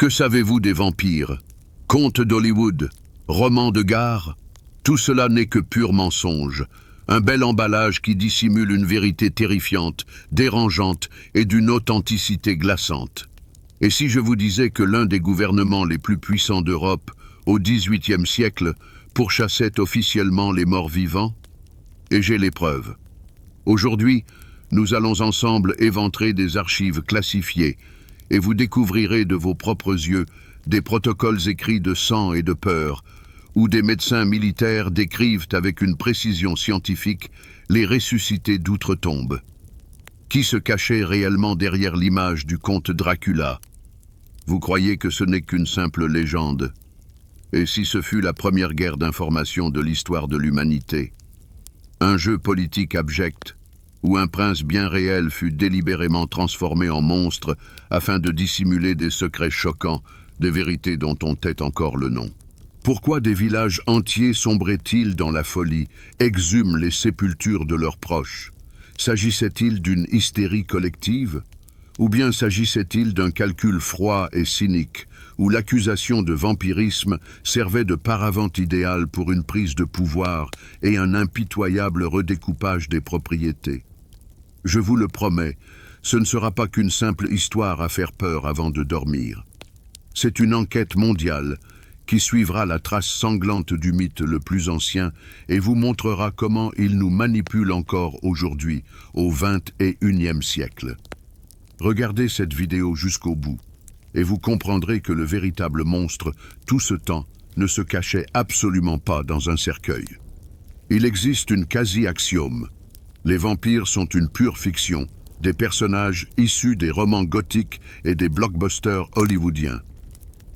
Que savez-vous des vampires? Contes d'Hollywood, romans de gare? Tout cela n'est que pur mensonge. Un bel emballage qui dissimule une vérité terrifiante, dérangeante et d'une authenticité glaçante. Et si je vous disais que l'un des gouvernements les plus puissants d'Europe, au XVIIIe siècle, pourchassait officiellement les morts vivants? Et j'ai les preuves. Aujourd'hui, nous allons ensemble éventrer des archives classifiées et vous découvrirez de vos propres yeux des protocoles écrits de sang et de peur, où des médecins militaires décrivent avec une précision scientifique les ressuscités d'outre-tombe. Qui se cachait réellement derrière l'image du comte Dracula? Vous croyez que ce n'est qu'une simple légende? Et si ce fut la première guerre d'information de l'histoire de l'humanité? Un jeu politique abject, où un prince bien réel fut délibérément transformé en monstre afin de dissimuler des secrets choquants, des vérités dont on tait encore le nom. Pourquoi des villages entiers sombraient-ils dans la folie, exhument les sépultures de leurs proches? S'agissait-il d'une hystérie collective? Ou bien s'agissait-il d'un calcul froid et cynique, où l'accusation de vampirisme servait de paravent idéal pour une prise de pouvoir et un impitoyable redécoupage des propriétés? Je vous le promets, ce ne sera pas qu'une simple histoire à faire peur avant de dormir. C'est une enquête mondiale qui suivra la trace sanglante du mythe le plus ancien et vous montrera comment il nous manipule encore aujourd'hui, au XXIe siècle. Regardez cette vidéo jusqu'au bout, et vous comprendrez que le véritable monstre, tout ce temps, ne se cachait absolument pas dans un cercueil. Il existe une quasi-axiome. Les vampires sont une pure fiction, des personnages issus des romans gothiques et des blockbusters hollywoodiens.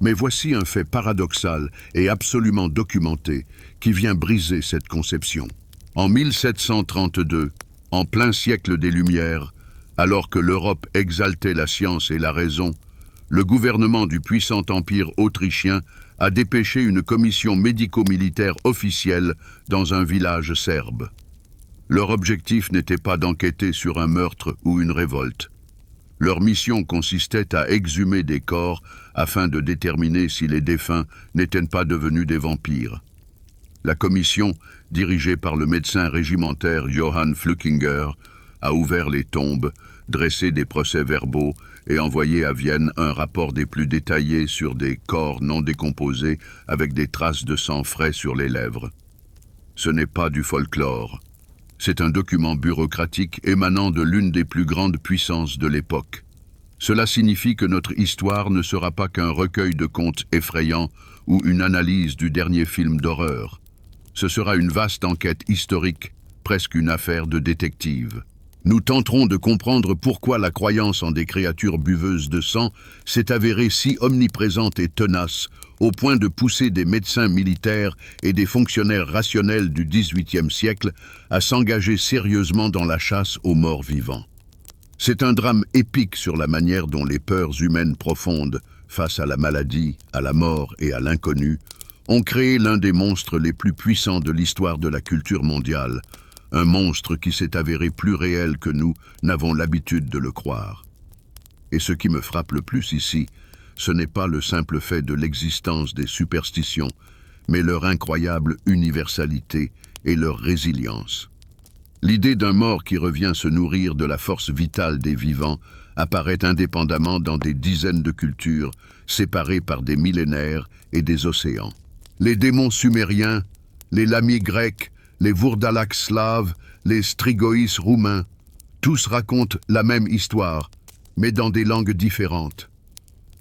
Mais voici un fait paradoxal et absolument documenté qui vient briser cette conception. En 1732, en plein siècle des Lumières, alors que l'Europe exaltait la science et la raison, le gouvernement du puissant empire autrichien a dépêché une commission médico-militaire officielle dans un village serbe. Leur objectif n'était pas d'enquêter sur un meurtre ou une révolte. Leur mission consistait à exhumer des corps afin de déterminer si les défunts n'étaient pas devenus des vampires. La commission, dirigée par le médecin régimentaire Johann Flückiger, a ouvert les tombes, dressé des procès-verbaux et envoyé à Vienne un rapport des plus détaillés sur des corps non décomposés avec des traces de sang frais sur les lèvres. Ce n'est pas du folklore. C'est un document bureaucratique émanant de l'une des plus grandes puissances de l'époque. Cela signifie que notre histoire ne sera pas qu'un recueil de contes effrayants ou une analyse du dernier film d'horreur. Ce sera une vaste enquête historique, presque une affaire de détective. Nous tenterons de comprendre pourquoi la croyance en des créatures buveuses de sang s'est avérée si omniprésente et tenace, au point de pousser des médecins militaires et des fonctionnaires rationnels du XVIIIe siècle à s'engager sérieusement dans la chasse aux morts vivants. C'est un drame épique sur la manière dont les peurs humaines profondes, face à la maladie, à la mort et à l'inconnu, ont créé l'un des monstres les plus puissants de l'histoire de la culture mondiale, un monstre qui s'est avéré plus réel que nous n'avons l'habitude de le croire. Et ce qui me frappe le plus ici, ce n'est pas le simple fait de l'existence des superstitions, mais leur incroyable universalité et leur résilience. L'idée d'un mort qui revient se nourrir de la force vitale des vivants apparaît indépendamment dans des dizaines de cultures, séparées par des millénaires et des océans. Les démons sumériens, les lamiers grecs, les Vourdalaks slaves, les Strigoïs roumains, tous racontent la même histoire, mais dans des langues différentes.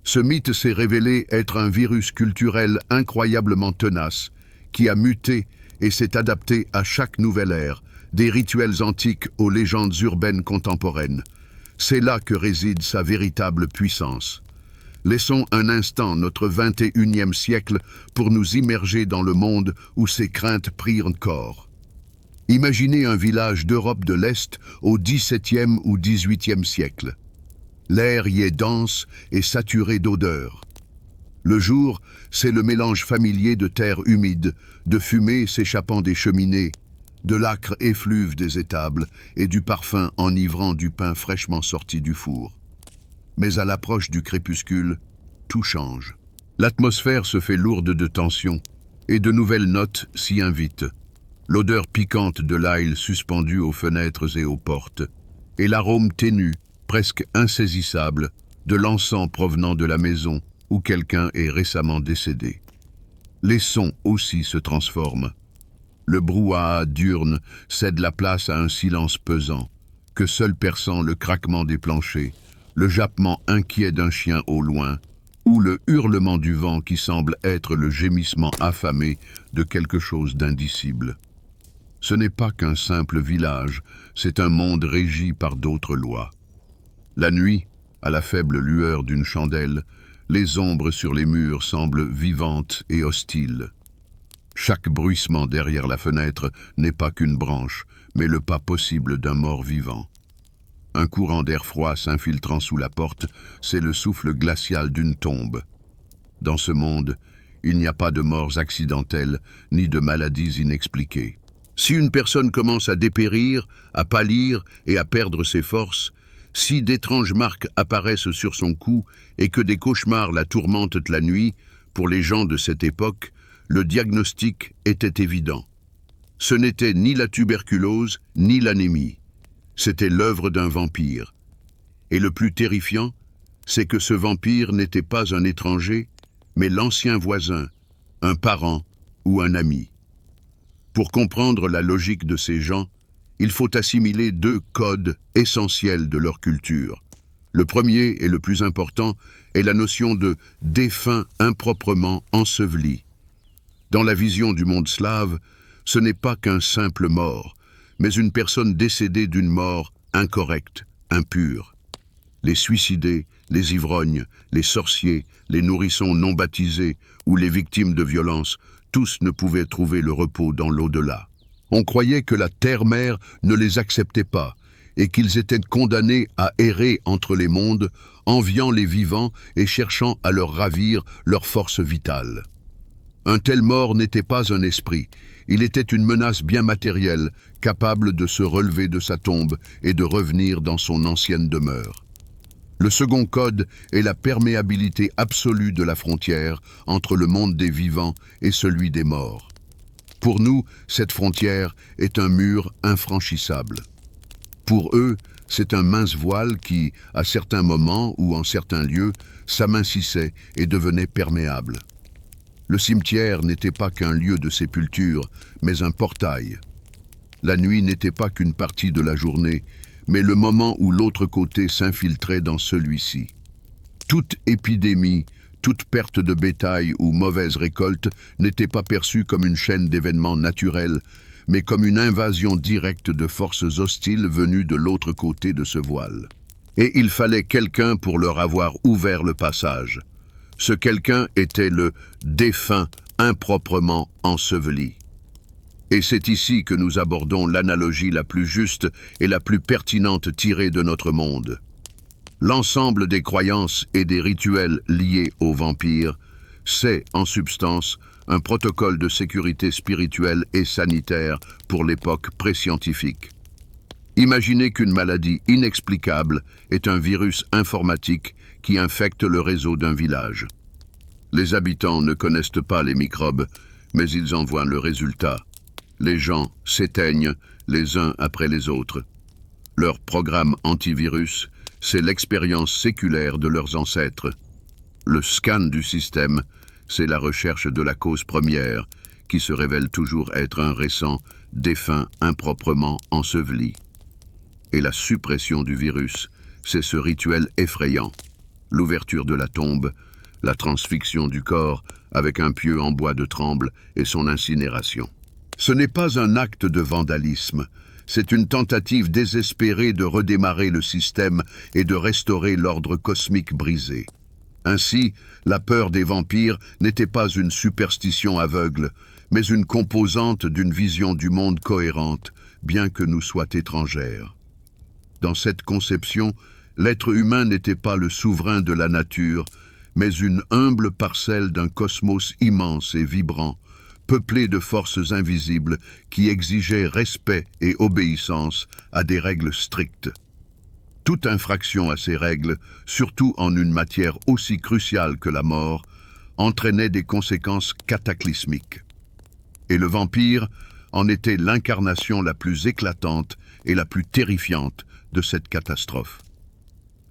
Ce mythe s'est révélé être un virus culturel incroyablement tenace, qui a muté et s'est adapté à chaque nouvelle ère, des rituels antiques aux légendes urbaines contemporaines. C'est là que réside sa véritable puissance. Laissons un instant notre XXIe siècle pour nous immerger dans le monde où ces craintes prirent corps. Imaginez un village d'Europe de l'Est au XVIIe ou XVIIIe siècle. L'air y est dense et saturé d'odeurs. Le jour, c'est le mélange familier de terre humide, de fumée s'échappant des cheminées, de l'âcre effluve des étables et du parfum enivrant du pain fraîchement sorti du four. Mais à l'approche du crépuscule, tout change. L'atmosphère se fait lourde de tension, et de nouvelles notes s'y invitent. L'odeur piquante de l'ail suspendu aux fenêtres et aux portes, et l'arôme ténu, presque insaisissable, de l'encens provenant de la maison où quelqu'un est récemment décédé. Les sons aussi se transforment. Le brouhaha diurne cède la place à un silence pesant, que seul perçant le craquement des planchers, le jappement inquiet d'un chien au loin, ou le hurlement du vent qui semble être le gémissement affamé de quelque chose d'indicible. Ce n'est pas qu'un simple village, c'est un monde régi par d'autres lois. La nuit, à la faible lueur d'une chandelle, les ombres sur les murs semblent vivantes et hostiles. Chaque bruissement derrière la fenêtre n'est pas qu'une branche, mais le pas possible d'un mort vivant. Un courant d'air froid s'infiltrant sous la porte, c'est le souffle glacial d'une tombe. Dans ce monde, il n'y a pas de morts accidentelles, ni de maladies inexpliquées. Si une personne commence à dépérir, à pâlir et à perdre ses forces, si d'étranges marques apparaissent sur son cou et que des cauchemars la tourmentent la nuit, pour les gens de cette époque, le diagnostic était évident. Ce n'était ni la tuberculose, ni l'anémie. C'était l'œuvre d'un vampire. Et le plus terrifiant, c'est que ce vampire n'était pas un étranger, mais l'ancien voisin, un parent ou un ami. Pour comprendre la logique de ces gens, il faut assimiler deux codes essentiels de leur culture. Le premier et le plus important est la notion de défunt improprement enseveli. Dans la vision du monde slave, ce n'est pas qu'un simple mort, mais une personne décédée d'une mort incorrecte, impure. Les suicidés, les ivrognes, les sorciers, les nourrissons non baptisés ou les victimes de violences, tous ne pouvaient trouver le repos dans l'au-delà. On croyait que la terre-mère ne les acceptait pas et qu'ils étaient condamnés à errer entre les mondes, enviant les vivants et cherchant à leur ravir leur force vitale. Un tel mort n'était pas un esprit, il était une menace bien matérielle, capable de se relever de sa tombe et de revenir dans son ancienne demeure. Le second code est la perméabilité absolue de la frontière entre le monde des vivants et celui des morts. Pour nous, cette frontière est un mur infranchissable. Pour eux, c'est un mince voile qui, à certains moments ou en certains lieux, s'amincissait et devenait perméable. Le cimetière n'était pas qu'un lieu de sépulture, mais un portail. La nuit n'était pas qu'une partie de la journée, mais le moment où l'autre côté s'infiltrait dans celui-ci. Toute épidémie, toute perte de bétail ou mauvaise récolte n'était pas perçue comme une chaîne d'événements naturels, mais comme une invasion directe de forces hostiles venues de l'autre côté de ce voile. Et il fallait quelqu'un pour leur avoir ouvert le passage. Ce quelqu'un était le défunt improprement enseveli. Et c'est ici que nous abordons l'analogie la plus juste et la plus pertinente tirée de notre monde. L'ensemble des croyances et des rituels liés aux vampires, c'est, en substance, un protocole de sécurité spirituelle et sanitaire pour l'époque pré-scientifique. Imaginez qu'une maladie inexplicable est un virus informatique qui infecte le réseau d'un village. Les habitants ne connaissent pas les microbes, mais ils en voient le résultat. Les gens s'éteignent les uns après les autres. Leur programme antivirus, c'est l'expérience séculaire de leurs ancêtres. Le scan du système, c'est la recherche de la cause première, qui se révèle toujours être un récent défunt improprement enseveli. Et la suppression du virus, c'est ce rituel effrayant. L'ouverture de la tombe, la transfixion du corps avec un pieu en bois de tremble et son incinération. Ce n'est pas un acte de vandalisme, c'est une tentative désespérée de redémarrer le système et de restaurer l'ordre cosmique brisé. Ainsi, la peur des vampires n'était pas une superstition aveugle, mais une composante d'une vision du monde cohérente, bien que nous soit étrangère. Dans cette conception, l'être humain n'était pas le souverain de la nature, mais une humble parcelle d'un cosmos immense et vibrant, peuplé de forces invisibles qui exigeaient respect et obéissance à des règles strictes. Toute infraction à ces règles, surtout en une matière aussi cruciale que la mort, entraînait des conséquences cataclysmiques. Et le vampire en était l'incarnation la plus éclatante et la plus terrifiante de cette catastrophe.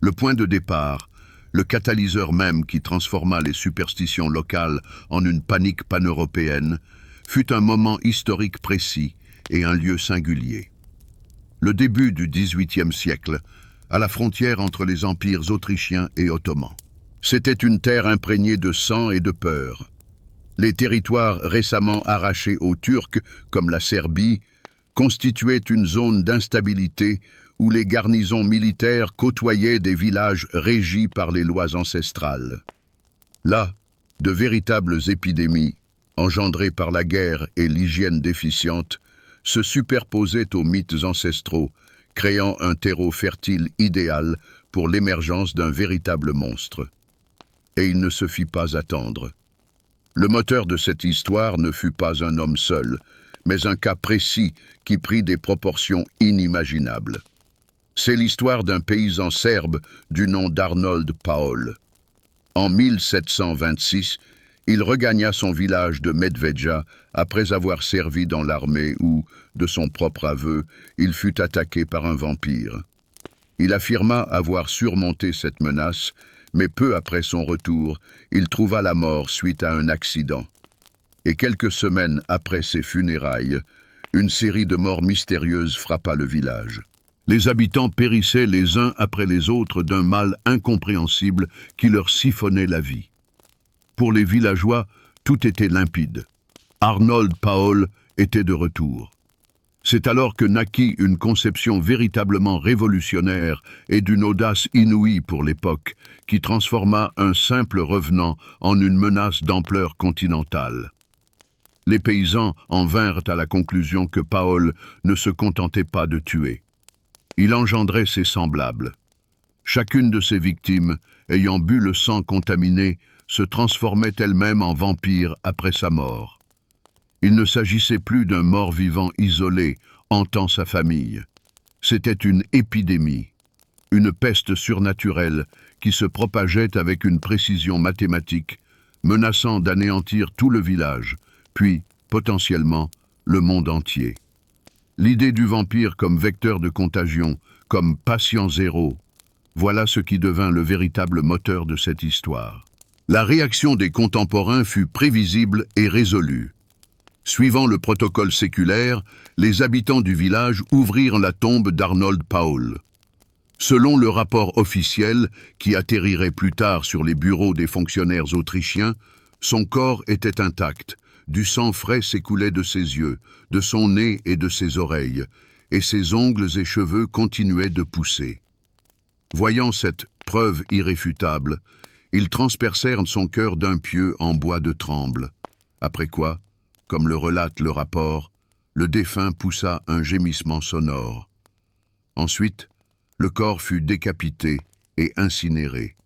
Le point de départ, le catalyseur même qui transforma les superstitions locales en une panique pan-européenne, fut un moment historique précis et un lieu singulier. Le début du XVIIIe siècle, à la frontière entre les empires autrichiens et ottomans. C'était une terre imprégnée de sang et de peur. Les territoires récemment arrachés aux Turcs, comme la Serbie, constituaient une zone d'instabilité où les garnisons militaires côtoyaient des villages régis par les lois ancestrales. Là, de véritables épidémies, engendrées par la guerre et l'hygiène déficiente, se superposaient aux mythes ancestraux, créant un terreau fertile idéal pour l'émergence d'un véritable monstre. Et il ne se fit pas attendre. Le moteur de cette histoire ne fut pas un homme seul, mais un cas précis qui prit des proportions inimaginables. C'est l'histoire d'un paysan serbe du nom d'Arnold Paul. En 1726, il regagna son village de Medveja après avoir servi dans l'armée où, de son propre aveu, il fut attaqué par un vampire. Il affirma avoir surmonté cette menace, mais peu après son retour, il trouva la mort suite à un accident. Et quelques semaines après ses funérailles, une série de morts mystérieuses frappa le village. Les habitants périssaient les uns après les autres d'un mal incompréhensible qui leur siphonnait la vie. Pour les villageois, tout était limpide. Arnold Paul était de retour. C'est alors que naquit une conception véritablement révolutionnaire et d'une audace inouïe pour l'époque, qui transforma un simple revenant en une menace d'ampleur continentale. Les paysans en vinrent à la conclusion que Paul ne se contentait pas de tuer. Il engendrait ses semblables. Chacune de ses victimes, ayant bu le sang contaminé, se transformait elle-même en vampire après sa mort. Il ne s'agissait plus d'un mort-vivant isolé, hantant sa famille. C'était une épidémie, une peste surnaturelle qui se propageait avec une précision mathématique, menaçant d'anéantir tout le village, puis, potentiellement, le monde entier. L'idée du vampire comme vecteur de contagion, comme patient zéro, voilà ce qui devint le véritable moteur de cette histoire. La réaction des contemporains fut prévisible et résolue. Suivant le protocole séculaire, les habitants du village ouvrirent la tombe d'Arnold Paul. Selon le rapport officiel, qui atterrirait plus tard sur les bureaux des fonctionnaires autrichiens, son corps était intact, du sang frais s'écoulait de ses yeux, de son nez et de ses oreilles, et ses ongles et cheveux continuaient de pousser. Voyant cette preuve irréfutable, ils transpercèrent son cœur d'un pieu en bois de tremble. Après quoi, comme le relate le rapport, le défunt poussa un gémissement sonore. Ensuite, le corps fut décapité et incinéré.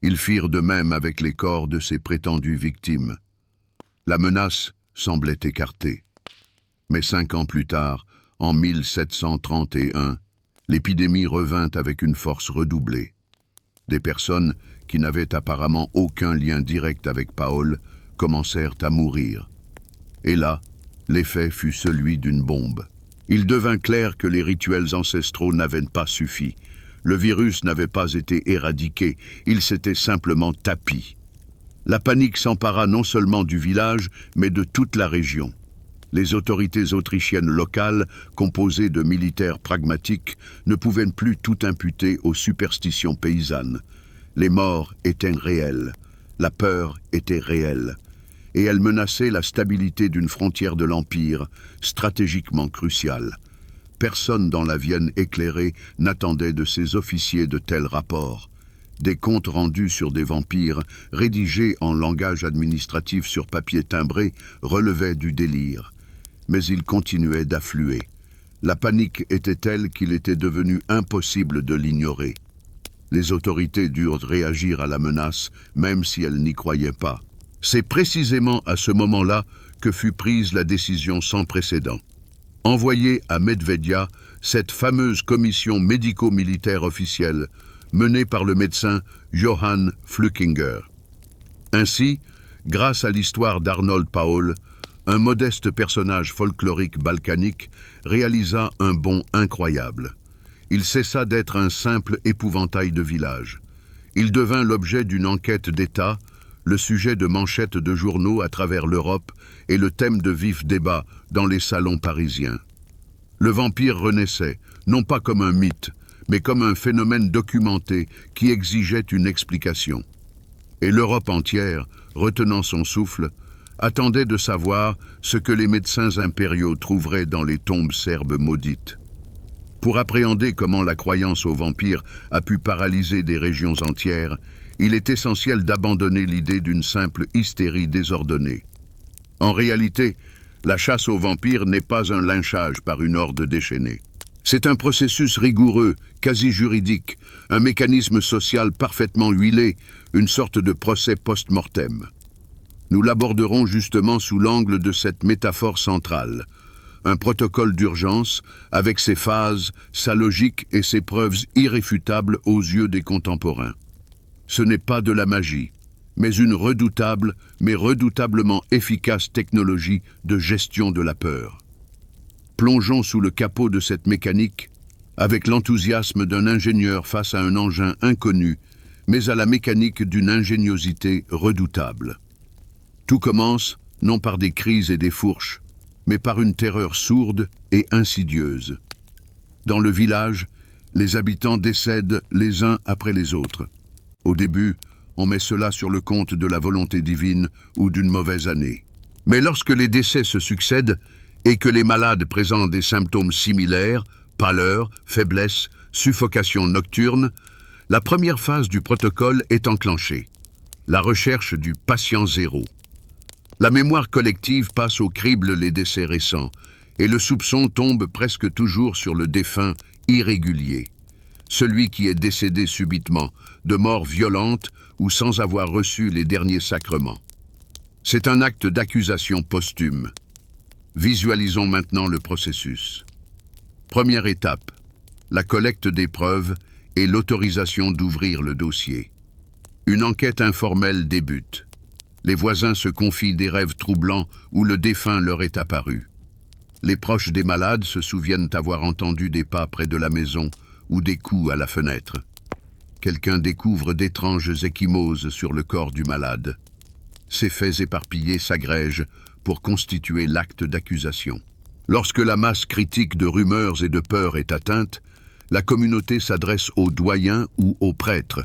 Ils firent de même avec les corps de ses prétendues victimes. La menace semblait écartée. Mais 5 ans plus tard, en 1731, l'épidémie revint avec une force redoublée. Des personnes qui n'avaient apparemment aucun lien direct avec Paul commencèrent à mourir. Et là, l'effet fut celui d'une bombe. Il devint clair que les rituels ancestraux n'avaient pas suffi. Le virus n'avait pas été éradiqué, il s'était simplement tapi. La panique s'empara non seulement du village, mais de toute la région. Les autorités autrichiennes locales, composées de militaires pragmatiques, ne pouvaient plus tout imputer aux superstitions paysannes. Les morts étaient réels, la peur était réelle, et elle menaçait la stabilité d'une frontière de l'Empire, stratégiquement cruciale. Personne dans la Vienne éclairée n'attendait de ses officiers de tels rapports. Des comptes rendus sur des vampires, rédigés en langage administratif sur papier timbré, relevaient du délire. Mais ils continuaient d'affluer. La panique était telle qu'il était devenu impossible de l'ignorer. Les autorités durent réagir à la menace, même si elles n'y croyaient pas. C'est précisément à ce moment-là que fut prise la décision sans précédent. envoyé à Medvedia cette fameuse commission médico-militaire officielle menée par le médecin Johann Flückinger. Ainsi, grâce à l'histoire d'Arnold Paul, un modeste personnage folklorique balkanique réalisa un bond incroyable. Il cessa d'être un simple épouvantail de village. Il devint l'objet d'une enquête d'État, le sujet de manchettes de journaux à travers l'Europe et le thème de vifs débats dans les salons parisiens. Le vampire renaissait, non pas comme un mythe, mais comme un phénomène documenté qui exigeait une explication. Et l'Europe entière, retenant son souffle, attendait de savoir ce que les médecins impériaux trouveraient dans les tombes serbes maudites. Pour appréhender comment la croyance aux vampires a pu paralyser des régions entières, il est essentiel d'abandonner l'idée d'une simple hystérie désordonnée. En réalité, la chasse aux vampires n'est pas un lynchage par une horde déchaînée. C'est un processus rigoureux, quasi juridique, un mécanisme social parfaitement huilé, une sorte de procès post-mortem. Nous l'aborderons justement sous l'angle de cette métaphore centrale. Un protocole d'urgence avec ses phases, sa logique et ses preuves irréfutables aux yeux des contemporains. Ce n'est pas de la magie, mais une redoutable, mais redoutablement efficace technologie de gestion de la peur. Plongeons sous le capot de cette mécanique avec l'enthousiasme d'un ingénieur face à un engin inconnu, mais à la mécanique d'une ingéniosité redoutable. Tout commence, non par des cris et des fourches, mais par une terreur sourde et insidieuse. Dans le village, les habitants décèdent les uns après les autres. Au début, on met cela sur le compte de la volonté divine ou d'une mauvaise année. Mais lorsque les décès se succèdent et que les malades présentent des symptômes similaires, pâleur, faiblesse, suffocation nocturne, la première phase du protocole est enclenchée, la recherche du patient zéro. La mémoire collective passe au crible les décès récents, et le soupçon tombe presque toujours sur le défunt irrégulier, celui qui est décédé subitement, de mort violente ou sans avoir reçu les derniers sacrements. C'est un acte d'accusation posthume. Visualisons maintenant le processus. Première étape, la collecte des preuves et l'autorisation d'ouvrir le dossier. Une enquête informelle débute. Les voisins se confient des rêves troublants où le défunt leur est apparu. Les proches des malades se souviennent avoir entendu des pas près de la maison ou des coups à la fenêtre. Quelqu'un découvre d'étranges ecchymoses sur le corps du malade. Ces faits éparpillés s'agrègent pour constituer l'acte d'accusation. Lorsque la masse critique de rumeurs et de peurs est atteinte, la communauté s'adresse aux doyens ou aux prêtres,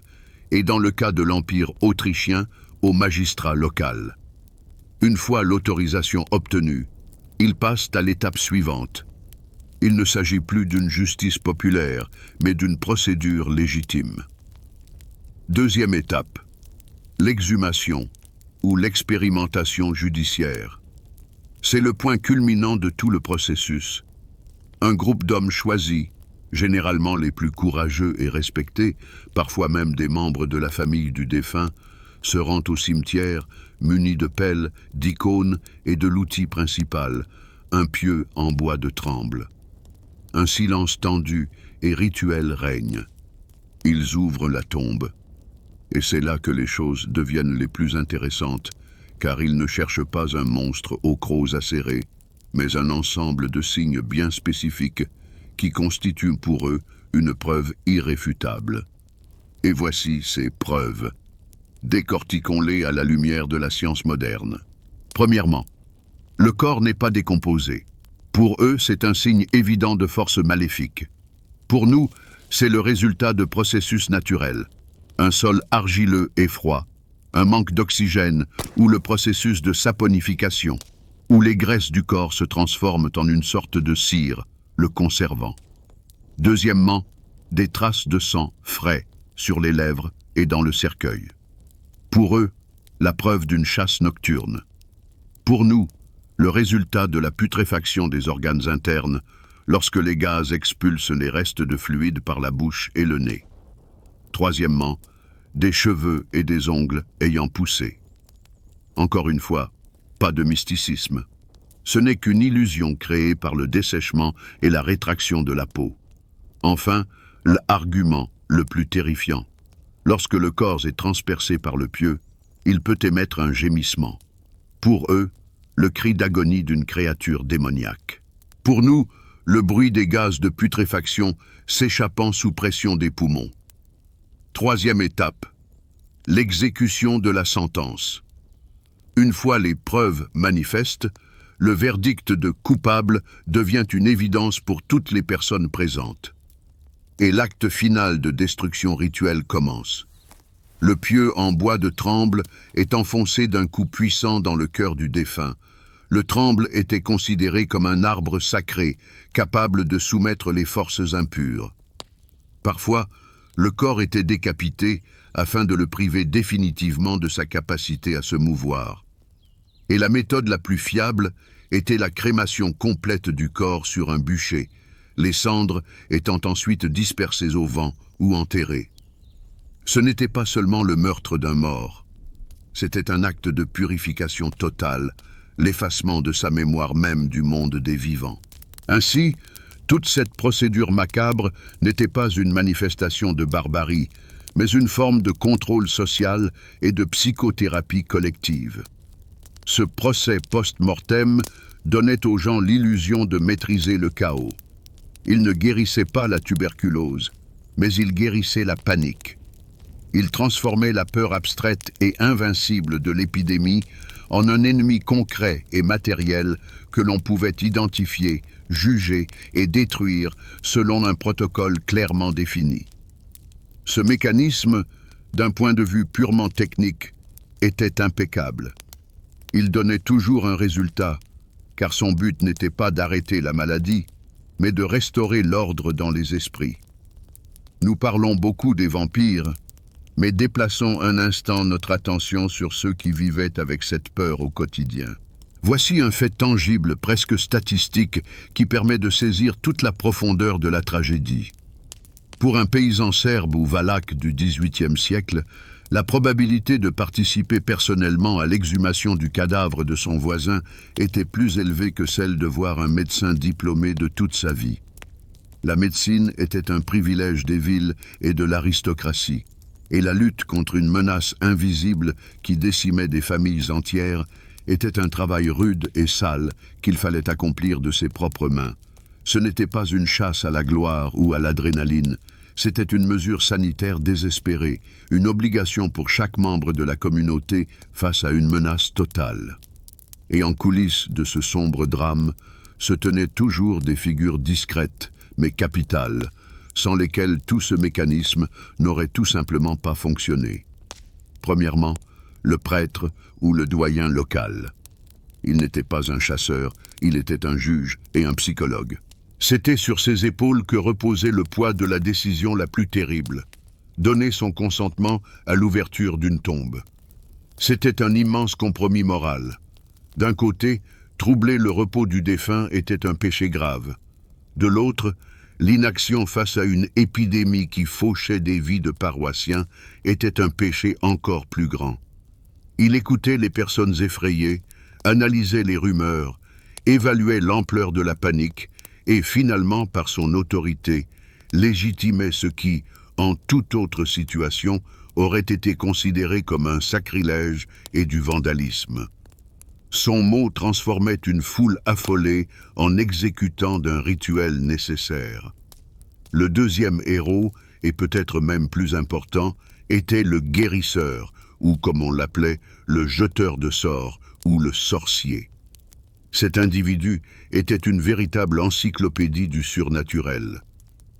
et dans le cas de l'Empire autrichien, au magistrat local. Une fois l'autorisation obtenue, ils passent à l'étape suivante. Il ne s'agit plus d'une justice populaire, mais d'une procédure légitime. Deuxième étape, l'exhumation ou l'expérimentation judiciaire. C'est le point culminant de tout le processus. Un groupe d'hommes choisis, généralement les plus courageux et respectés, parfois même des membres de la famille du défunt, se rend au cimetière, muni de pelles, d'icônes et de l'outil principal, un pieu en bois de tremble. Un silence tendu et rituel règne. Ils ouvrent la tombe. Et c'est là que les choses deviennent les plus intéressantes, car ils ne cherchent pas un monstre aux crocs acérés, mais un ensemble de signes bien spécifiques qui constituent pour eux une preuve irréfutable. Et voici ces preuves. Décortiquons-les à la lumière de la science moderne. Premièrement, le corps n'est pas décomposé. Pour eux, c'est un signe évident de force maléfique. Pour nous, c'est le résultat de processus naturels. Un sol argileux et froid, un manque d'oxygène ou le processus de saponification, où les graisses du corps se transforment en une sorte de cire, le conservant. Deuxièmement, des traces de sang frais sur les lèvres et dans le cercueil. Pour eux, la preuve d'une chasse nocturne. Pour nous, le résultat de la putréfaction des organes internes lorsque les gaz expulsent les restes de fluide par la bouche et le nez. Troisièmement, des cheveux et des ongles ayant poussé. Encore une fois, pas de mysticisme. Ce n'est qu'une illusion créée par le dessèchement et la rétraction de la peau. Enfin, l'argument le plus terrifiant. Lorsque le corps est transpercé par le pieu, il peut émettre un gémissement. Pour eux, le cri d'agonie d'une créature démoniaque. Pour nous, le bruit des gaz de putréfaction s'échappant sous pression des poumons. Troisième étape, l'exécution de la sentence. Une fois les preuves manifestes, le verdict de coupable devient une évidence pour toutes les personnes présentes. Et l'acte final de destruction rituelle commence. Le pieu en bois de tremble est enfoncé d'un coup puissant dans le cœur du défunt. Le tremble était considéré comme un arbre sacré, capable de soumettre les forces impures. Parfois, le corps était décapité afin de le priver définitivement de sa capacité à se mouvoir. Et la méthode la plus fiable était la crémation complète du corps sur un bûcher, les cendres étant ensuite dispersées au vent ou enterrées. Ce n'était pas seulement le meurtre d'un mort, c'était un acte de purification totale, l'effacement de sa mémoire même du monde des vivants. Ainsi, toute cette procédure macabre n'était pas une manifestation de barbarie, mais une forme de contrôle social et de psychothérapie collective. Ce procès post-mortem donnait aux gens l'illusion de maîtriser le chaos. Il ne guérissait pas la tuberculose, mais il guérissait la panique. Il transformait la peur abstraite et invincible de l'épidémie en un ennemi concret et matériel que l'on pouvait identifier, juger et détruire selon un protocole clairement défini. Ce mécanisme, d'un point de vue purement technique, était impeccable. Il donnait toujours un résultat, car son but n'était pas d'arrêter la maladie, mais de restaurer l'ordre dans les esprits. Nous parlons beaucoup des vampires, mais déplaçons un instant notre attention sur ceux qui vivaient avec cette peur au quotidien. Voici un fait tangible, presque statistique, qui permet de saisir toute la profondeur de la tragédie. Pour un paysan serbe ou valaque du XVIIIe siècle, la probabilité de participer personnellement à l'exhumation du cadavre de son voisin était plus élevée que celle de voir un médecin diplômé de toute sa vie. La médecine était un privilège des villes et de l'aristocratie, et la lutte contre une menace invisible qui décimait des familles entières était un travail rude et sale qu'il fallait accomplir de ses propres mains. Ce n'était pas une chasse à la gloire ou à l'adrénaline, c'était une mesure sanitaire désespérée, une obligation pour chaque membre de la communauté face à une menace totale. Et en coulisses de ce sombre drame, se tenaient toujours des figures discrètes, mais capitales, sans lesquelles tout ce mécanisme n'aurait tout simplement pas fonctionné. Premièrement, le prêtre ou le doyen local. Il n'était pas un chasseur, il était un juge et un psychologue. C'était sur ses épaules que reposait le poids de la décision la plus terrible, donner son consentement à l'ouverture d'une tombe. C'était un immense compromis moral. D'un côté, troubler le repos du défunt était un péché grave. De l'autre, l'inaction face à une épidémie qui fauchait des vies de paroissiens était un péché encore plus grand. Il écoutait les personnes effrayées, analysait les rumeurs, évaluait l'ampleur de la panique et finalement, par son autorité, légitimait ce qui, en toute autre situation, aurait été considéré comme un sacrilège et du vandalisme. Son mot transformait une foule affolée en exécutant d'un rituel nécessaire. Le deuxième héros, et peut-être même plus important, était le guérisseur, ou comme on l'appelait, le jeteur de sorts, ou le sorcier. Cet individu était une véritable encyclopédie du surnaturel.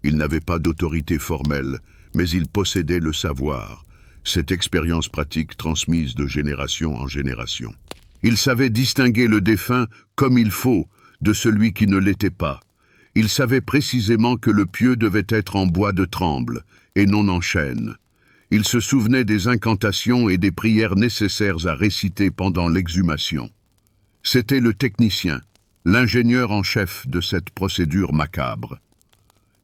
Il n'avait pas d'autorité formelle, mais il possédait le savoir, cette expérience pratique transmise de génération en génération. Il savait distinguer le défunt comme il faut de celui qui ne l'était pas. Il savait précisément que le pieu devait être en bois de tremble et non en chêne. Il se souvenait des incantations et des prières nécessaires à réciter pendant l'exhumation. C'était le technicien, l'ingénieur en chef de cette procédure macabre.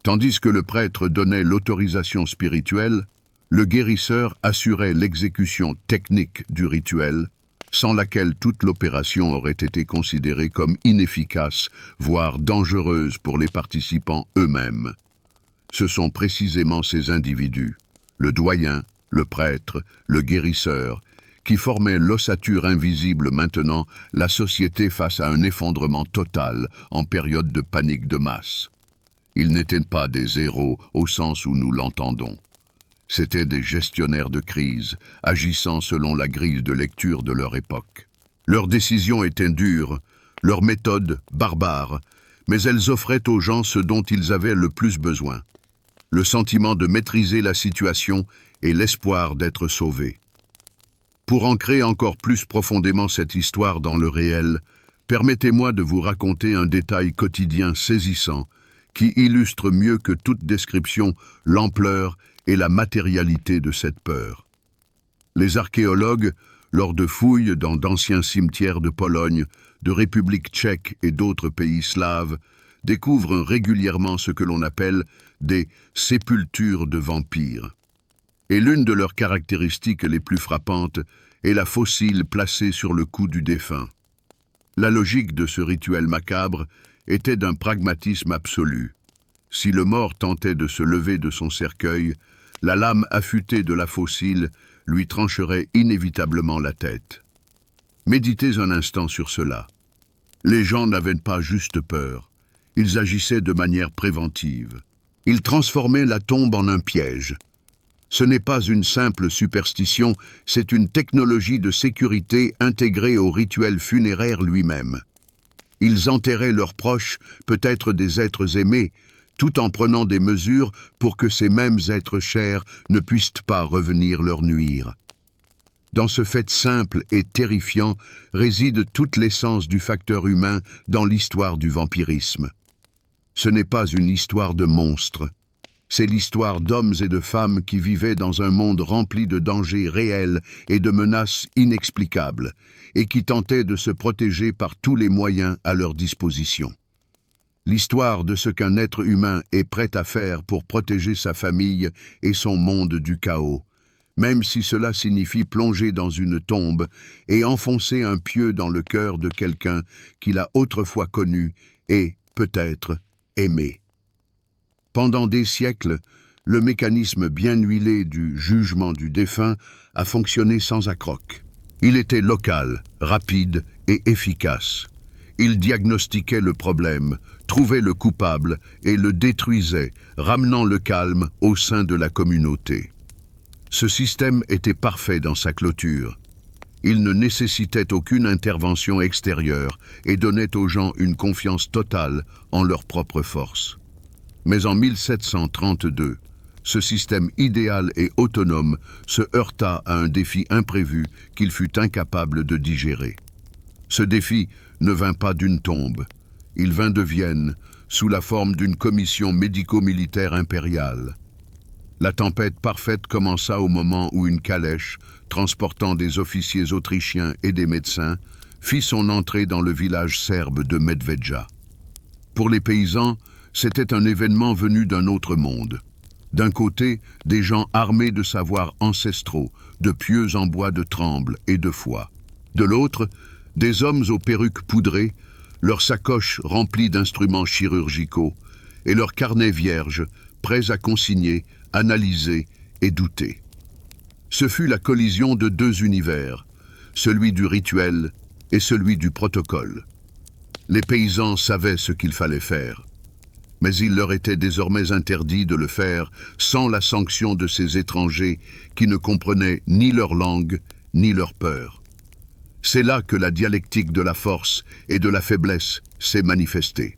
Tandis que le prêtre donnait l'autorisation spirituelle, le guérisseur assurait l'exécution technique du rituel, sans laquelle toute l'opération aurait été considérée comme inefficace, voire dangereuse pour les participants eux-mêmes. Ce sont précisément ces individus, le doyen, le prêtre, le guérisseur, qui formaient l'ossature invisible maintenant la société face à un effondrement total en période de panique de masse. Ils n'étaient pas des héros au sens où nous l'entendons. C'étaient des gestionnaires de crise, agissant selon la grille de lecture de leur époque. Leurs décisions étaient dures, leurs méthodes barbares, mais elles offraient aux gens ce dont ils avaient le plus besoin. Le sentiment de maîtriser la situation et l'espoir d'être sauvés. Pour ancrer encore plus profondément cette histoire dans le réel, permettez-moi de vous raconter un détail quotidien saisissant qui illustre mieux que toute description l'ampleur et la matérialité de cette peur. Les archéologues, lors de fouilles dans d'anciens cimetières de Pologne, de République tchèque et d'autres pays slaves, découvrent régulièrement ce que l'on appelle des sépultures de vampires. Et l'une de leurs caractéristiques les plus frappantes est la fossile placée sur le cou du défunt. La logique de ce rituel macabre était d'un pragmatisme absolu. Si le mort tentait de se lever de son cercueil, la lame affûtée de la fossile lui trancherait inévitablement la tête. Méditez un instant sur cela. Les gens n'avaient pas juste peur, ils agissaient de manière préventive. Ils transformaient la tombe en un piège. Ce n'est pas une simple superstition, c'est une technologie de sécurité intégrée au rituel funéraire lui-même. Ils enterraient leurs proches, peut-être des êtres aimés, tout en prenant des mesures pour que ces mêmes êtres chers ne puissent pas revenir leur nuire. Dans ce fait simple et terrifiant réside toute l'essence du facteur humain dans l'histoire du vampirisme. Ce n'est pas une histoire de monstres. C'est l'histoire d'hommes et de femmes qui vivaient dans un monde rempli de dangers réels et de menaces inexplicables, et qui tentaient de se protéger par tous les moyens à leur disposition. L'histoire de ce qu'un être humain est prêt à faire pour protéger sa famille et son monde du chaos, même si cela signifie plonger dans une tombe et enfoncer un pieu dans le cœur de quelqu'un qu'il a autrefois connu et, peut-être, aimé. Pendant des siècles, le mécanisme bien huilé du jugement du défunt a fonctionné sans accroc. Il était local, rapide et efficace. Il diagnostiquait le problème, trouvait le coupable et le détruisait, ramenant le calme au sein de la communauté. Ce système était parfait dans sa clôture. Il ne nécessitait aucune intervention extérieure et donnait aux gens une confiance totale en leur propre force. Mais en 1732, ce système idéal et autonome se heurta à un défi imprévu qu'il fut incapable de digérer. Ce défi ne vint pas d'une tombe, il vint de Vienne, sous la forme d'une commission médico-militaire impériale. La tempête parfaite commença au moment où une calèche, transportant des officiers autrichiens et des médecins, fit son entrée dans le village serbe de Medvedja. Pour les paysans, c'était un événement venu d'un autre monde. D'un côté, des gens armés de savoirs ancestraux, de pieux en bois de tremble et de foie. De l'autre, des hommes aux perruques poudrées, leurs sacoches remplies d'instruments chirurgicaux et leurs carnets vierges, prêts à consigner, analyser et douter. Ce fut la collision de deux univers, celui du rituel et celui du protocole. Les paysans savaient ce qu'il fallait faire, mais il leur était désormais interdit de le faire sans la sanction de ces étrangers qui ne comprenaient ni leur langue ni leur peur. C'est là que la dialectique de la force et de la faiblesse s'est manifestée.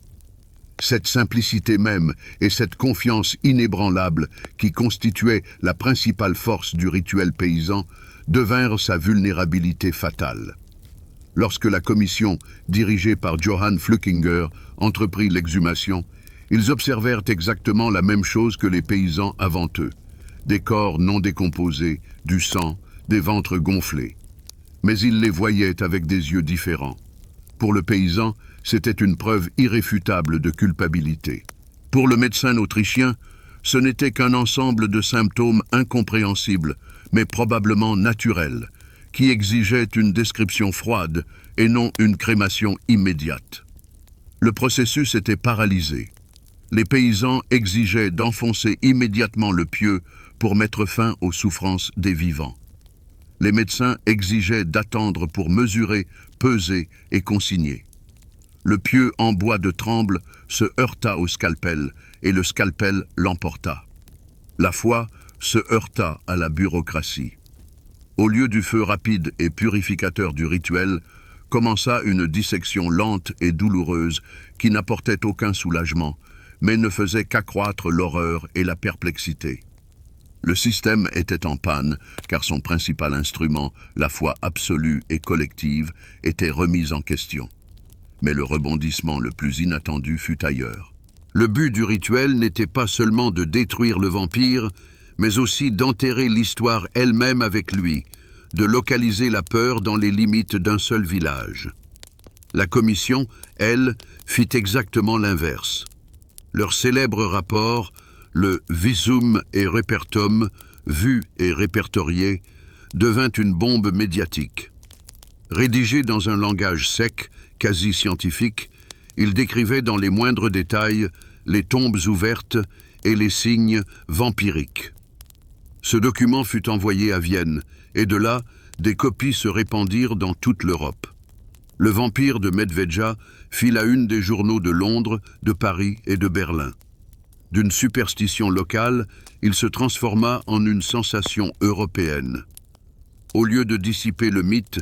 Cette simplicité même et cette confiance inébranlable qui constituait la principale force du rituel paysan devinrent sa vulnérabilité fatale. Lorsque la commission, dirigée par Johann Flückiger, entreprit l'exhumation, ils observèrent exactement la même chose que les paysans avant eux. Des corps non décomposés, du sang, des ventres gonflés. Mais ils les voyaient avec des yeux différents. Pour le paysan, c'était une preuve irréfutable de culpabilité. Pour le médecin autrichien, ce n'était qu'un ensemble de symptômes incompréhensibles, mais probablement naturels, qui exigeait une description froide et non une crémation immédiate. Le processus était paralysé. Les paysans exigeaient d'enfoncer immédiatement le pieu pour mettre fin aux souffrances des vivants. Les médecins exigeaient d'attendre pour mesurer, peser et consigner. Le pieu en bois de tremble se heurta au scalpel et le scalpel l'emporta. La foi se heurta à la bureaucratie. Au lieu du feu rapide et purificateur du rituel, commença une dissection lente et douloureuse qui n'apportait aucun soulagement, mais ne faisait qu'accroître l'horreur et la perplexité. Le système était en panne, car son principal instrument, la foi absolue et collective, était remis en question. Mais le rebondissement le plus inattendu fut ailleurs. Le but du rituel n'était pas seulement de détruire le vampire, mais aussi d'enterrer l'histoire elle-même avec lui, de localiser la peur dans les limites d'un seul village. La commission, elle, fit exactement l'inverse. Leur célèbre rapport, le Visum et Repertum, vu et répertorié, devint une bombe médiatique. Rédigé dans un langage sec, quasi scientifique, il décrivait dans les moindres détails les tombes ouvertes et les signes vampiriques. Ce document fut envoyé à Vienne, et de là, des copies se répandirent dans toute l'Europe. Le vampire de Medvedja fit la une des journaux de Londres, de Paris et de Berlin. D'une superstition locale, il se transforma en une sensation européenne. Au lieu de dissiper le mythe,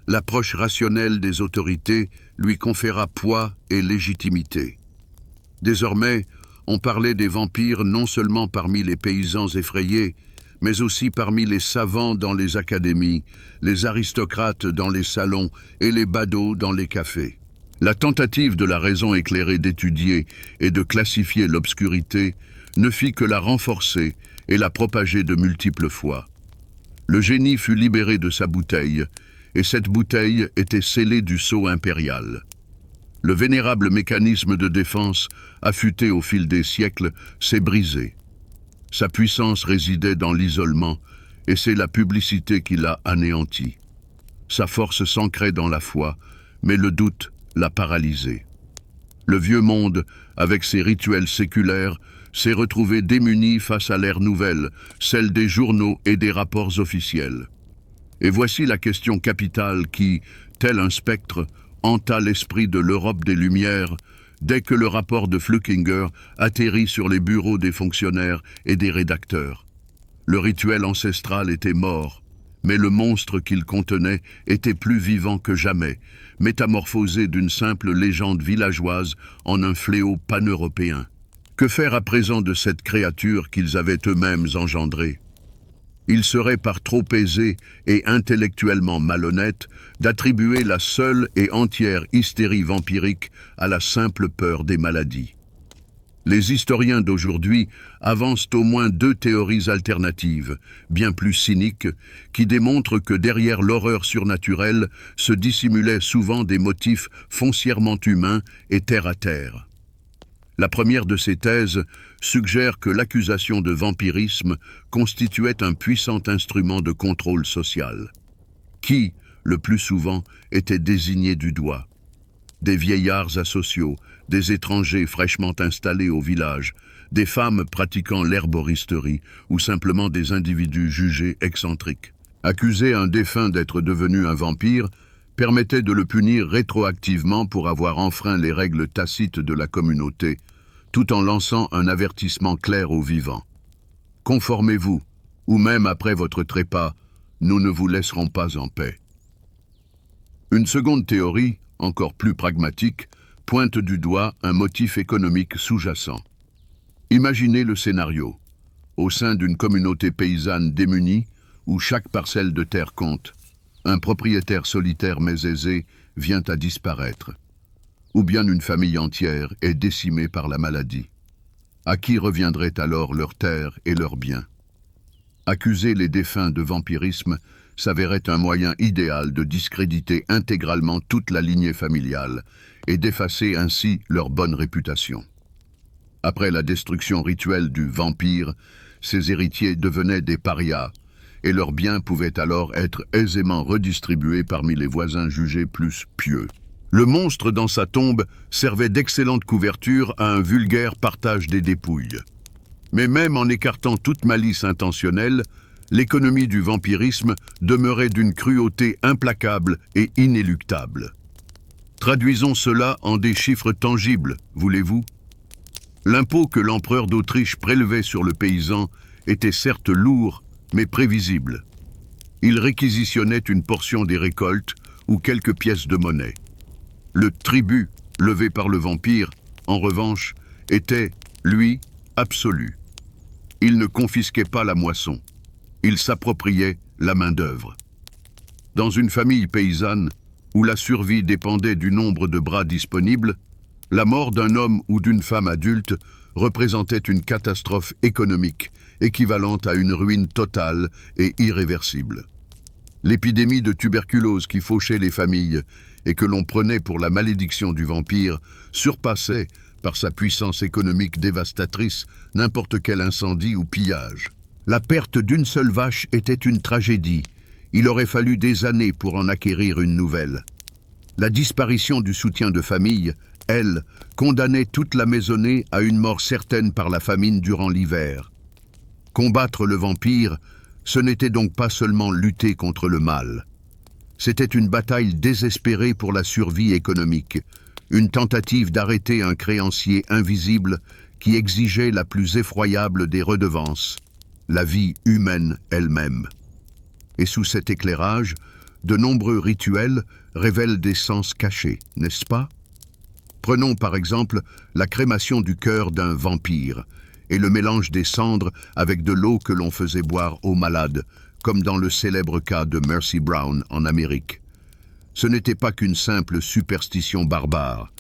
l'approche rationnelle des autorités lui conféra poids et légitimité. Désormais, on parlait des vampires non seulement parmi les paysans effrayés, mais aussi parmi les savants dans les académies, les aristocrates dans les salons et les badauds dans les cafés. La tentative de la raison éclairée d'étudier et de classifier l'obscurité ne fit que la renforcer et la propager de multiples fois. Le génie fut libéré de sa bouteille, et cette bouteille était scellée du sceau impérial. Le vénérable mécanisme de défense, affûté au fil des siècles, s'est brisé. Sa puissance résidait dans l'isolement, et c'est la publicité qui l'a anéanti. Sa force s'ancrait dans la foi, mais le doute l'a paralysé. Le vieux monde, avec ses rituels séculaires, s'est retrouvé démuni face à l'ère nouvelle, celle des journaux et des rapports officiels. Et voici la question capitale qui, tel un spectre, hanta l'esprit de l'Europe des Lumières, dès que le rapport de Flückiger atterrit sur les bureaux des fonctionnaires et des rédacteurs. Le rituel ancestral était mort, mais le monstre qu'il contenait était plus vivant que jamais, métamorphosé d'une simple légende villageoise en un fléau pan-européen. Que faire à présent de cette créature qu'ils avaient eux-mêmes engendrée? Il serait par trop aisé et intellectuellement malhonnête d'attribuer la seule et entière hystérie vampirique à la simple peur des maladies. Les historiens d'aujourd'hui avancent au moins deux théories alternatives, bien plus cyniques, qui démontrent que derrière l'horreur surnaturelle se dissimulaient souvent des motifs foncièrement humains et terre à terre. La première de ces thèses suggère que l'accusation de vampirisme constituait un puissant instrument de contrôle social. Qui, le plus souvent, était désigné du doigt? Des vieillards asociaux, des étrangers fraîchement installés au village, des femmes pratiquant l'herboristerie ou simplement des individus jugés excentriques. Accuser un défunt d'être devenu un vampire permettait de le punir rétroactivement pour avoir enfreint les règles tacites de la communauté, tout en lançant un avertissement clair aux vivants. Conformez-vous, ou même après votre trépas, nous ne vous laisserons pas en paix. Une seconde théorie, encore plus pragmatique, pointe du doigt un motif économique sous-jacent. Imaginez le scénario. Au sein d'une communauté paysanne démunie, où chaque parcelle de terre compte, un propriétaire solitaire mais aisé vient à disparaître. Ou bien une famille entière est décimée par la maladie. À qui reviendraient alors leurs terres et leurs biens? Accuser les défunts de vampirisme s'avérait un moyen idéal de discréditer intégralement toute la lignée familiale et d'effacer ainsi leur bonne réputation. Après la destruction rituelle du vampire, ses héritiers devenaient des parias, et leurs biens pouvaient alors être aisément redistribués parmi les voisins jugés plus pieux. Le monstre dans sa tombe servait d'excellente couverture à un vulgaire partage des dépouilles. Mais même en écartant toute malice intentionnelle, l'économie du vampirisme demeurait d'une cruauté implacable et inéluctable. Traduisons cela en des chiffres tangibles, voulez-vous? L'impôt que l'empereur d'Autriche prélevait sur le paysan était certes lourd, mais prévisible. Il réquisitionnait une portion des récoltes ou quelques pièces de monnaie. Le tribut, levé par le vampire, en revanche, était, lui, absolu. Il ne confisquait pas la moisson. Il s'appropriait la main-d'œuvre. Dans une famille paysanne, où la survie dépendait du nombre de bras disponibles, la mort d'un homme ou d'une femme adulte représentait une catastrophe économique équivalente à une ruine totale et irréversible. L'épidémie de tuberculose qui fauchait les familles et que l'on prenait pour la malédiction du vampire surpassait, par sa puissance économique dévastatrice, n'importe quel incendie ou pillage. La perte d'une seule vache était une tragédie. Il aurait fallu des années pour en acquérir une nouvelle. La disparition du soutien de famille, elle, condamnait toute la maisonnée à une mort certaine par la famine durant l'hiver. Combattre le vampire, ce n'était donc pas seulement lutter contre le mal. C'était une bataille désespérée pour la survie économique, une tentative d'arrêter un créancier invisible qui exigeait la plus effroyable des redevances, la vie humaine elle-même. Et sous cet éclairage, de nombreux rituels révèlent des sens cachés, n'est-ce pas? Prenons par exemple la crémation du cœur d'un vampire et le mélange des cendres avec de l'eau que l'on faisait boire aux malades, comme dans le célèbre cas de Mercy Brown en Amérique. Ce n'était pas qu'une simple superstition barbare.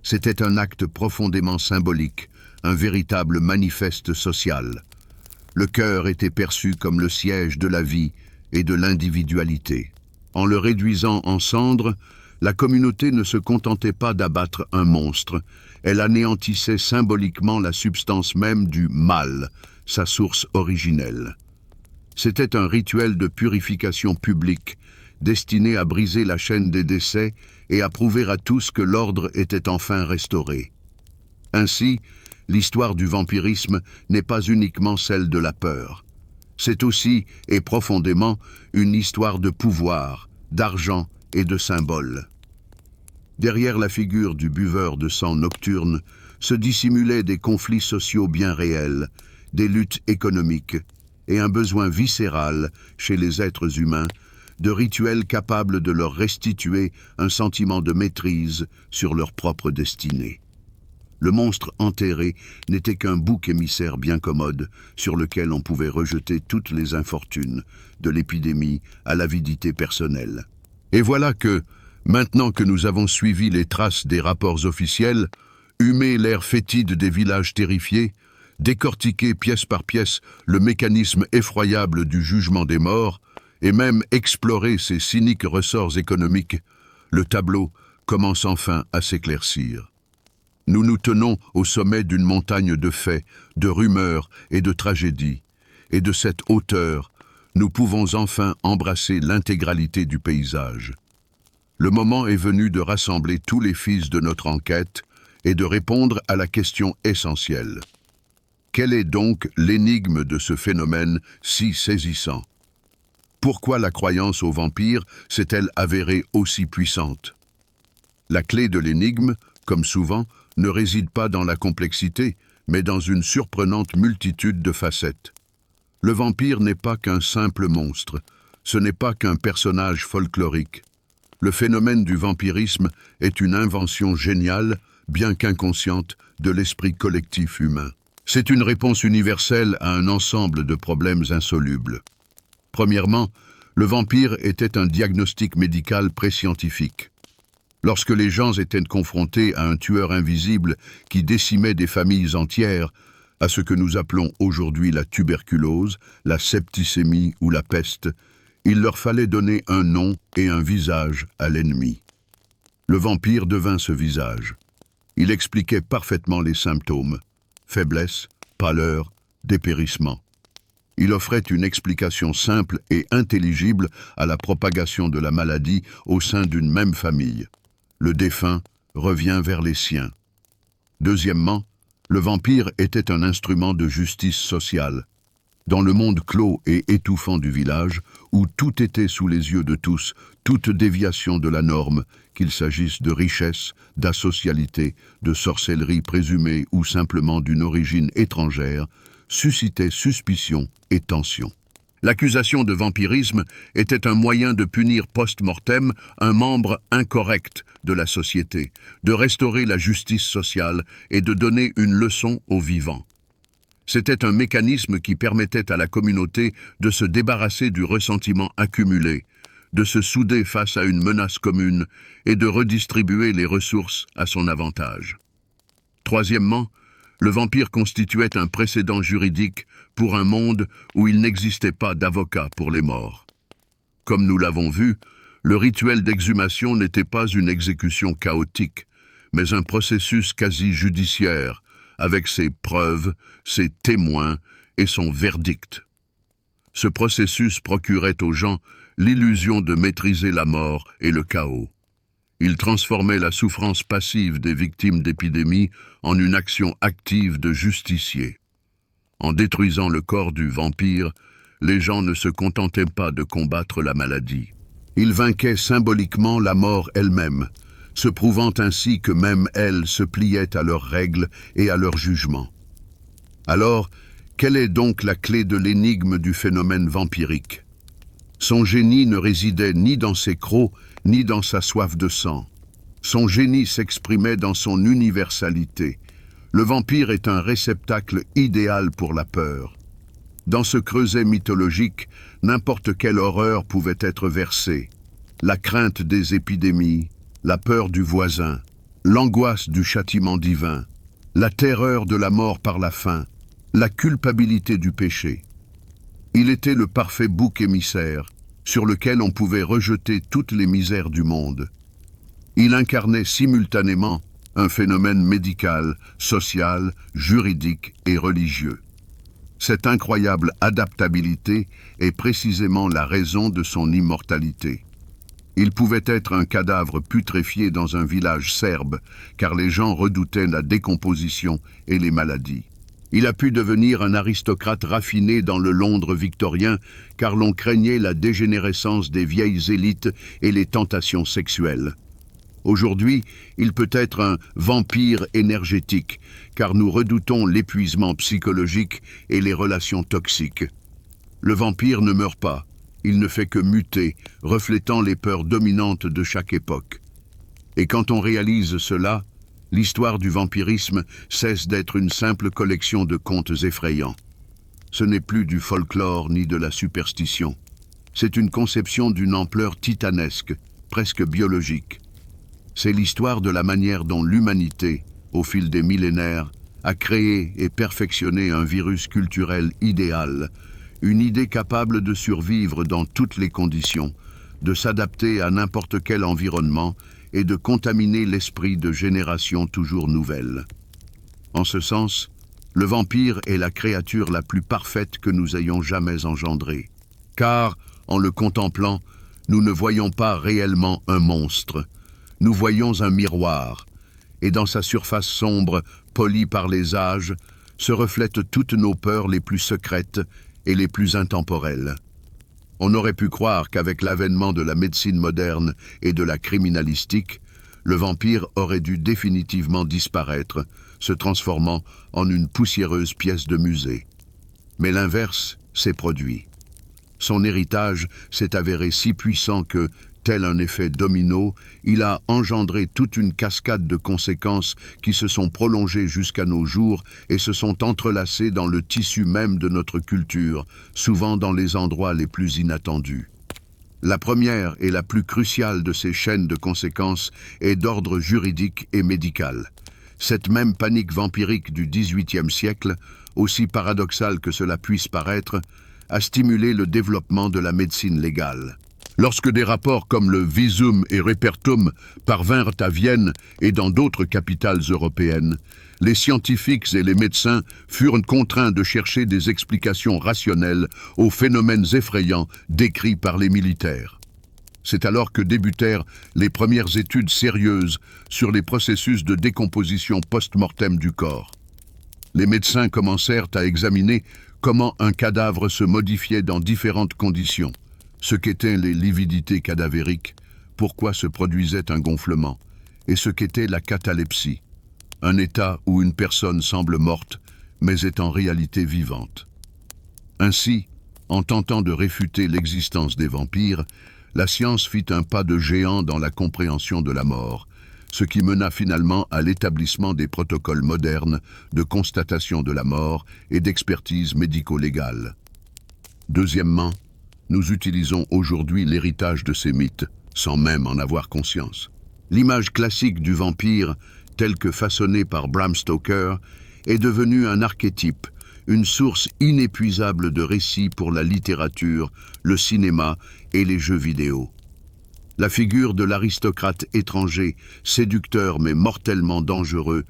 C'était un acte profondément symbolique, un véritable manifeste social. Le cœur était perçu comme le siège de la vie et de l'individualité. En le réduisant en cendres, la communauté ne se contentait pas d'abattre un monstre, elle anéantissait symboliquement la substance même du mal, sa source originelle. C'était un rituel de purification publique, destiné à briser la chaîne des décès et à prouver à tous que l'ordre était enfin restauré. Ainsi, l'histoire du vampirisme n'est pas uniquement celle de la peur. C'est aussi, et profondément, une histoire de pouvoir, d'argent et de symboles. Derrière la figure du buveur de sang nocturne se dissimulaient des conflits sociaux bien réels, des luttes économiques et un besoin viscéral chez les êtres humains de rituels capables de leur restituer un sentiment de maîtrise sur leur propre destinée. Le monstre enterré n'était qu'un bouc émissaire bien commode sur lequel on pouvait rejeter toutes les infortunes, de l'épidémie à l'avidité personnelle. Et voilà que, maintenant que nous avons suivi les traces des rapports officiels, humé l'air fétide des villages terrifiés, décortiqué pièce par pièce le mécanisme effroyable du jugement des morts, et même exploré ses cyniques ressorts économiques, le tableau commence enfin à s'éclaircir. Nous nous tenons au sommet d'une montagne de faits, de rumeurs et de tragédies, et de cette hauteur, nous pouvons enfin embrasser l'intégralité du paysage. Le moment est venu de rassembler tous les fils de notre enquête et de répondre à la question essentielle. Quelle est donc l'énigme de ce phénomène si saisissant? Pourquoi la croyance aux vampires s'est-elle avérée aussi puissante? La clé de l'énigme, comme souvent, ne réside pas dans la complexité, mais dans une surprenante multitude de facettes. Le vampire n'est pas qu'un simple monstre, ce n'est pas qu'un personnage folklorique. Le phénomène du vampirisme est une invention géniale, bien qu'inconsciente, de l'esprit collectif humain. C'est une réponse universelle à un ensemble de problèmes insolubles. Premièrement, le vampire était un diagnostic médical pré-scientifique. Lorsque les gens étaient confrontés à un tueur invisible qui décimait des familles entières, à ce que nous appelons aujourd'hui la tuberculose, la septicémie ou la peste, il leur fallait donner un nom et un visage à l'ennemi. Le vampire devint ce visage. Il expliquait parfaitement les symptômes: faiblesse, pâleur, dépérissement. Il offrait une explication simple et intelligible à la propagation de la maladie au sein d'une même famille. Le défunt revient vers les siens. Deuxièmement, le vampire était un instrument de justice sociale. Dans le monde clos et étouffant du village, où tout était sous les yeux de tous, toute déviation de la norme, qu'il s'agisse de richesse, d'asocialité, de sorcellerie présumée ou simplement d'une origine étrangère, suscitait suspicion et tension. L'accusation de vampirisme était un moyen de punir post-mortem un membre incorrect de la société, de restaurer la justice sociale et de donner une leçon aux vivants. C'était un mécanisme qui permettait à la communauté de se débarrasser du ressentiment accumulé, de se souder face à une menace commune et de redistribuer les ressources à son avantage. Troisièmement, le vampire constituait un précédent juridique pour un monde où il n'existait pas d'avocat pour les morts. Comme nous l'avons vu, le rituel d'exhumation n'était pas une exécution chaotique, mais un processus quasi judiciaire, avec ses preuves, ses témoins et son verdict. Ce processus procurait aux gens l'illusion de maîtriser la mort et le chaos. Il transformait la souffrance passive des victimes d'épidémies en une action active de justicier. En détruisant le corps du vampire, les gens ne se contentaient pas de combattre la maladie. Ils vainquaient symboliquement la mort elle-même, se prouvant ainsi que même elle se pliait à leurs règles et à leurs jugements. Alors, quelle est donc la clé de l'énigme du phénomène vampirique? Son génie ne résidait ni dans ses crocs, ni dans sa soif de sang. Son génie s'exprimait dans son universalité. Le vampire est un réceptacle idéal pour la peur. Dans ce creuset mythologique, n'importe quelle horreur pouvait être versée. La crainte des épidémies, la peur du voisin, l'angoisse du châtiment divin, la terreur de la mort par la faim, la culpabilité du péché. Il était le parfait bouc émissaire, sur lequel on pouvait rejeter toutes les misères du monde. Il incarnait simultanément un phénomène médical, social, juridique et religieux. Cette incroyable adaptabilité est précisément la raison de son immortalité. Il pouvait être un cadavre putréfié dans un village serbe, car les gens redoutaient la décomposition et les maladies. Il a pu devenir un aristocrate raffiné dans le Londres victorien, car l'on craignait la dégénérescence des vieilles élites et les tentations sexuelles. Aujourd'hui, il peut être un vampire énergétique, car nous redoutons l'épuisement psychologique et les relations toxiques. Le vampire ne meurt pas, il ne fait que muter, reflétant les peurs dominantes de chaque époque. Et quand on réalise cela, l'histoire du vampirisme cesse d'être une simple collection de contes effrayants. Ce n'est plus du folklore ni de la superstition. C'est une conception d'une ampleur titanesque, presque biologique. C'est l'histoire de la manière dont l'humanité, au fil des millénaires, a créé et perfectionné un virus culturel idéal, une idée capable de survivre dans toutes les conditions, de s'adapter à n'importe quel environnement et de contaminer l'esprit de générations toujours nouvelles. En ce sens, le vampire est la créature la plus parfaite que nous ayons jamais engendrée. Car, en le contemplant, nous ne voyons pas réellement un monstre. Nous voyons un miroir, et dans sa surface sombre, polie par les âges, se reflètent toutes nos peurs les plus secrètes et les plus intemporelles. On aurait pu croire qu'avec l'avènement de la médecine moderne et de la criminalistique, le vampire aurait dû définitivement disparaître, se transformant en une poussiéreuse pièce de musée. Mais l'inverse s'est produit. Son héritage s'est avéré si puissant que, tel un effet domino, il a engendré toute une cascade de conséquences qui se sont prolongées jusqu'à nos jours et se sont entrelacées dans le tissu même de notre culture, souvent dans les endroits les plus inattendus. La première et la plus cruciale de ces chaînes de conséquences est d'ordre juridique et médical. Cette même panique vampirique du XVIIIe siècle, aussi paradoxale que cela puisse paraître, a stimulé le développement de la médecine légale. Lorsque des rapports comme le Visum et Repertum parvinrent à Vienne et dans d'autres capitales européennes, les scientifiques et les médecins furent contraints de chercher des explications rationnelles aux phénomènes effrayants décrits par les militaires. C'est alors que débutèrent les premières études sérieuses sur les processus de décomposition post-mortem du corps. Les médecins commencèrent à examiner comment un cadavre se modifiait dans différentes conditions, ce qu'étaient les lividités cadavériques, pourquoi se produisait un gonflement, et ce qu'était la catalepsie, un état où une personne semble morte, mais est en réalité vivante. Ainsi, en tentant de réfuter l'existence des vampires, la science fit un pas de géant dans la compréhension de la mort, ce qui mena finalement à l'établissement des protocoles modernes de constatation de la mort et d'expertise médico-légale. Deuxièmement, nous utilisons aujourd'hui l'héritage de ces mythes, sans même en avoir conscience. L'image classique du vampire, telle que façonnée par Bram Stoker, est devenue un archétype, une source inépuisable de récits pour la littérature, le cinéma et les jeux vidéo. La figure de l'aristocrate étranger, séducteur mais mortellement dangereux,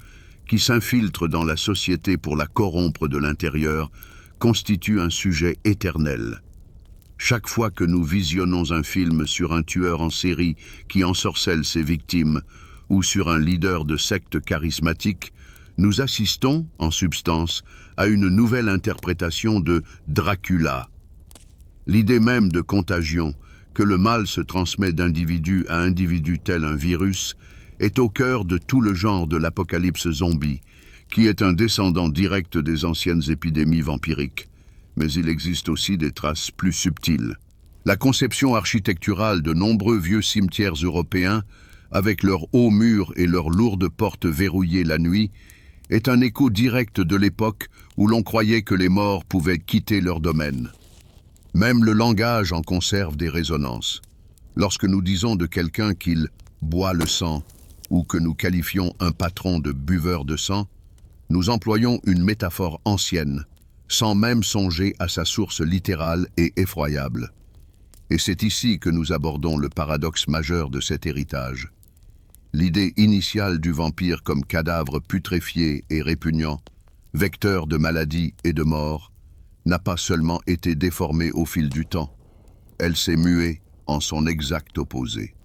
qui s'infiltre dans la société pour la corrompre de l'intérieur, constitue un sujet éternel. Chaque fois que nous visionnons un film sur un tueur en série qui ensorcelle ses victimes, ou sur un leader de secte charismatique, nous assistons, en substance, à une nouvelle interprétation de Dracula. L'idée même de contagion, que le mal se transmet d'individu à individu tel un virus, est au cœur de tout le genre de l'apocalypse zombie, qui est un descendant direct des anciennes épidémies vampiriques. Mais il existe aussi des traces plus subtiles. La conception architecturale de nombreux vieux cimetières européens, avec leurs hauts murs et leurs lourdes portes verrouillées la nuit, est un écho direct de l'époque où l'on croyait que les morts pouvaient quitter leur domaine. Même le langage en conserve des résonances. Lorsque nous disons de quelqu'un qu'il boit le sang, ou que nous qualifions un patron de buveur de sang, nous employons une métaphore ancienne, sans même songer à sa source littérale et effroyable. Et c'est ici que nous abordons le paradoxe majeur de cet héritage. L'idée initiale du vampire comme cadavre putréfié et répugnant, vecteur de maladies et de mort, n'a pas seulement été déformée au fil du temps, elle s'est muée en son exact opposé.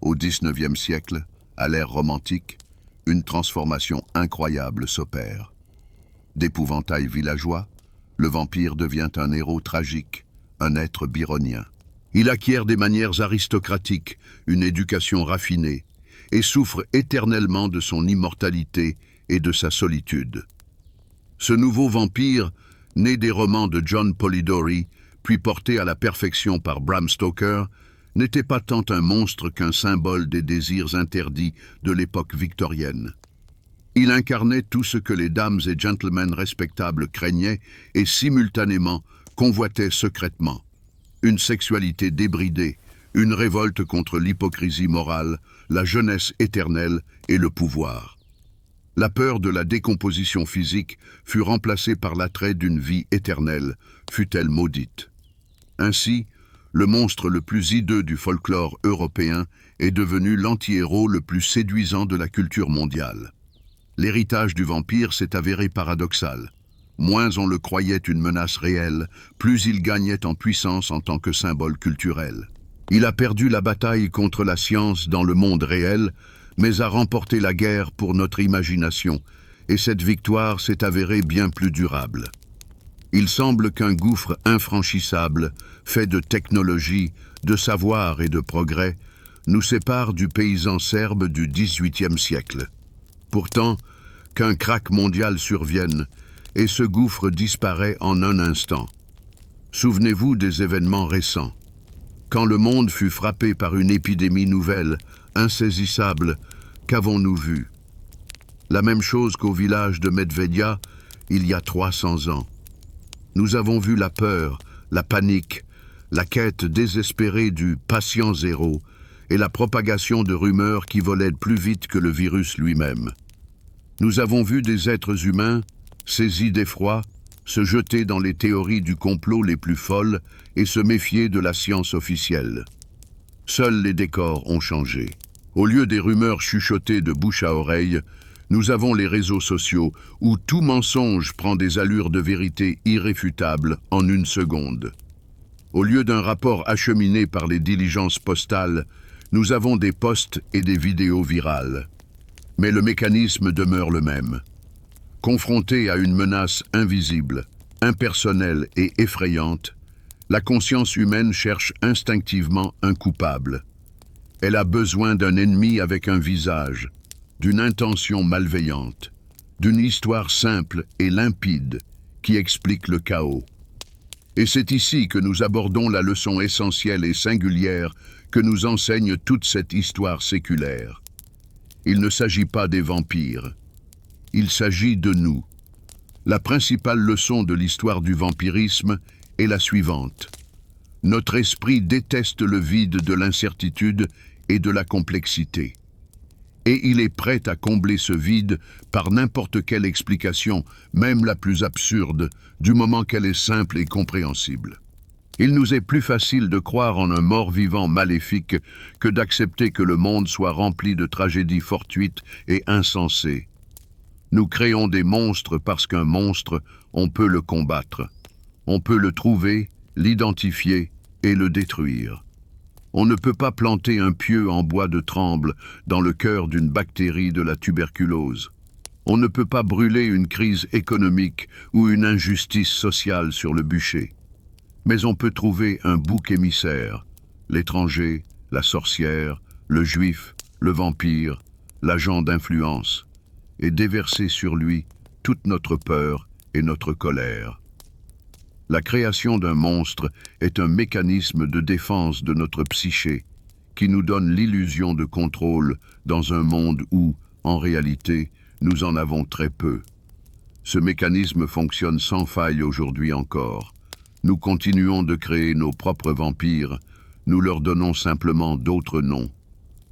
Au XIXe siècle, à l'ère romantique, une transformation incroyable s'opère. D'épouvantail villageois, le vampire devient un héros tragique, un être byronien. Il acquiert des manières aristocratiques, une éducation raffinée, et souffre éternellement de son immortalité et de sa solitude. Ce nouveau vampire, né des romans de John Polidori, puis porté à la perfection par Bram Stoker, n'était pas tant un monstre qu'un symbole des désirs interdits de l'époque victorienne. Il incarnait tout ce que les dames et gentlemen respectables craignaient et simultanément convoitaient secrètement. Une sexualité débridée, une révolte contre l'hypocrisie morale, la jeunesse éternelle et le pouvoir. La peur de la décomposition physique fut remplacée par l'attrait d'une vie éternelle, fût-elle maudite. Ainsi, le monstre le plus hideux du folklore européen est devenu l'anti-héros le plus séduisant de la culture mondiale. L'héritage du vampire s'est avéré paradoxal. Moins on le croyait une menace réelle, plus il gagnait en puissance en tant que symbole culturel. Il a perdu la bataille contre la science dans le monde réel, mais a remporté la guerre pour notre imagination, et cette victoire s'est avérée bien plus durable. Il semble qu'un gouffre infranchissable, fait de technologie, de savoir et de progrès, nous sépare du paysan serbe du XVIIIe siècle. Pourtant, qu'un krach mondial survienne, et ce gouffre disparaît en un instant. Souvenez-vous des événements récents. Quand le monde fut frappé par une épidémie nouvelle, insaisissable, qu'avons-nous vu? La même chose qu'au village de Medvedia, il y a 300 ans. Nous avons vu la peur, la panique, la quête désespérée du « patient zéro » et la propagation de rumeurs qui volaient plus vite que le virus lui-même. Nous avons vu des êtres humains, saisis d'effroi, se jeter dans les théories du complot les plus folles et se méfier de la science officielle. Seuls les décors ont changé. Au lieu des rumeurs chuchotées de bouche à oreille, nous avons les réseaux sociaux où tout mensonge prend des allures de vérité irréfutable en une seconde. Au lieu d'un rapport acheminé par les diligences postales, nous avons des posts et des vidéos virales. Mais le mécanisme demeure le même. Confrontée à une menace invisible, impersonnelle et effrayante, la conscience humaine cherche instinctivement un coupable. Elle a besoin d'un ennemi avec un visage, d'une intention malveillante, d'une histoire simple et limpide qui explique le chaos. Et c'est ici que nous abordons la leçon essentielle et singulière que nous enseigne toute cette histoire séculaire. Il ne s'agit pas des vampires. Il s'agit de nous. La principale leçon de l'histoire du vampirisme est la suivante. Notre esprit déteste le vide de l'incertitude et de la complexité. Et il est prêt à combler ce vide par n'importe quelle explication, même la plus absurde, du moment qu'elle est simple et compréhensible. Il nous est plus facile de croire en un mort-vivant maléfique que d'accepter que le monde soit rempli de tragédies fortuites et insensées. Nous créons des monstres parce qu'un monstre, on peut le combattre. On peut le trouver, l'identifier et le détruire. On ne peut pas planter un pieu en bois de tremble dans le cœur d'une bactérie de la tuberculose. On ne peut pas brûler une crise économique ou une injustice sociale sur le bûcher. Mais on peut trouver un bouc émissaire, l'étranger, la sorcière, le juif, le vampire, l'agent d'influence, et déverser sur lui toute notre peur et notre colère. La création d'un monstre est un mécanisme de défense de notre psyché qui nous donne l'illusion de contrôle dans un monde où, en réalité, nous en avons très peu. Ce mécanisme fonctionne sans faille aujourd'hui encore. Nous continuons de créer nos propres vampires, nous leur donnons simplement d'autres noms.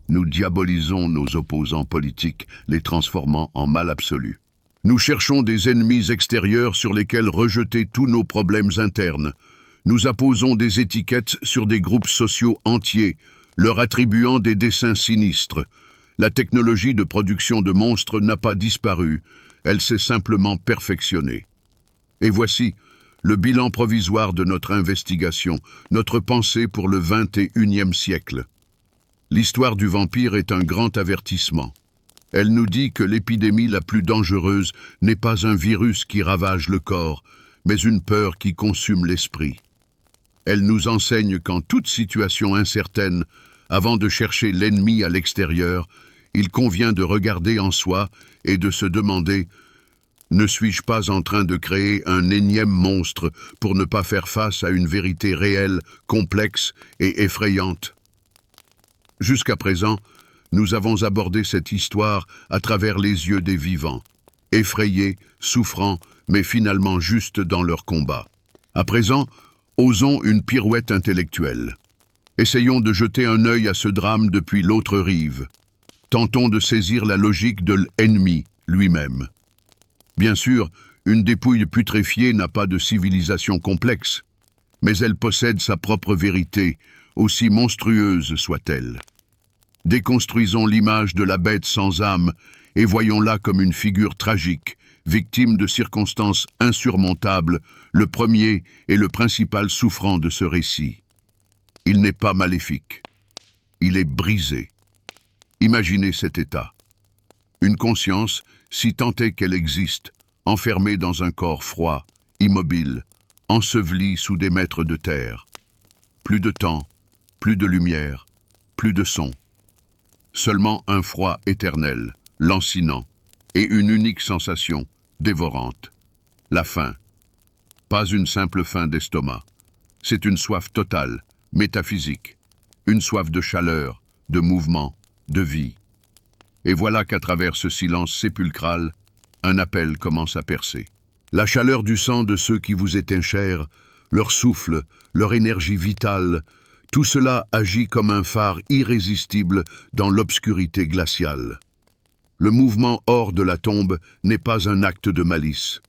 Nous diabolisons nos opposants politiques, les transformant en mal absolu. Nous cherchons des ennemis extérieurs sur lesquels rejeter tous nos problèmes internes. Nous apposons des étiquettes sur des groupes sociaux entiers, leur attribuant des dessins sinistres. La technologie de production de monstres n'a pas disparu, elle s'est simplement perfectionnée. Et voici le bilan provisoire de notre investigation, notre pensée pour le XXIe siècle. L'histoire du vampire est un grand avertissement. Elle nous dit que l'épidémie la plus dangereuse n'est pas un virus qui ravage le corps, mais une peur qui consume l'esprit. Elle nous enseigne qu'en toute situation incertaine, avant de chercher l'ennemi à l'extérieur, il convient de regarder en soi et de se demander « Ne suis-je pas en train de créer un énième monstre pour ne pas faire face à une vérité réelle, complexe et effrayante ?» Jusqu'à présent, nous avons abordé cette histoire à travers les yeux des vivants, effrayés, souffrants, mais finalement justes dans leur combat. À présent, osons une pirouette intellectuelle. Essayons de jeter un œil à ce drame depuis l'autre rive. Tentons de saisir la logique de l'ennemi lui-même. Bien sûr, une dépouille putréfiée n'a pas de civilisation complexe, mais elle possède sa propre vérité, aussi monstrueuse soit-elle. Déconstruisons l'image de la bête sans âme et voyons-la comme une figure tragique, victime de circonstances insurmontables, le premier et le principal souffrant de ce récit. Il n'est pas maléfique. Il est brisé. Imaginez cet état. Une conscience, si tant est qu'elle existe, enfermée dans un corps froid, immobile, ensevelie sous des mètres de terre. Plus de temps, plus de lumière, plus de son. Seulement un froid éternel, lancinant, et une unique sensation, dévorante. La faim. Pas une simple faim d'estomac. C'est une soif totale, métaphysique. Une soif de chaleur, de mouvement, de vie. Et voilà qu'à travers ce silence sépulcral, un appel commence à percer. La chaleur du sang de ceux qui vous étaient chers, leur souffle, leur énergie vitale, tout cela agit comme un phare irrésistible dans l'obscurité glaciale. Le mouvement hors de la tombe n'est pas un acte de malice.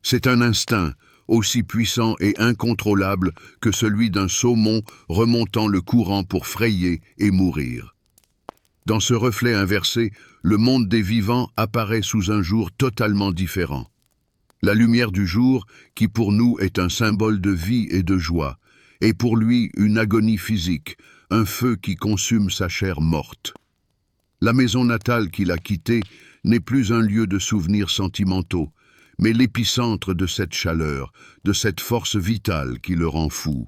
C'est un instinct, aussi puissant et incontrôlable que celui d'un saumon remontant le courant pour frayer et mourir. Dans ce reflet inversé, le monde des vivants apparaît sous un jour totalement différent. La lumière du jour, qui pour nous est un symbole de vie et de joie, est pour lui une agonie physique, un feu qui consume sa chair morte. La maison natale qu'il a quittée n'est plus un lieu de souvenirs sentimentaux, mais l'épicentre de cette chaleur, de cette force vitale qui le rend fou.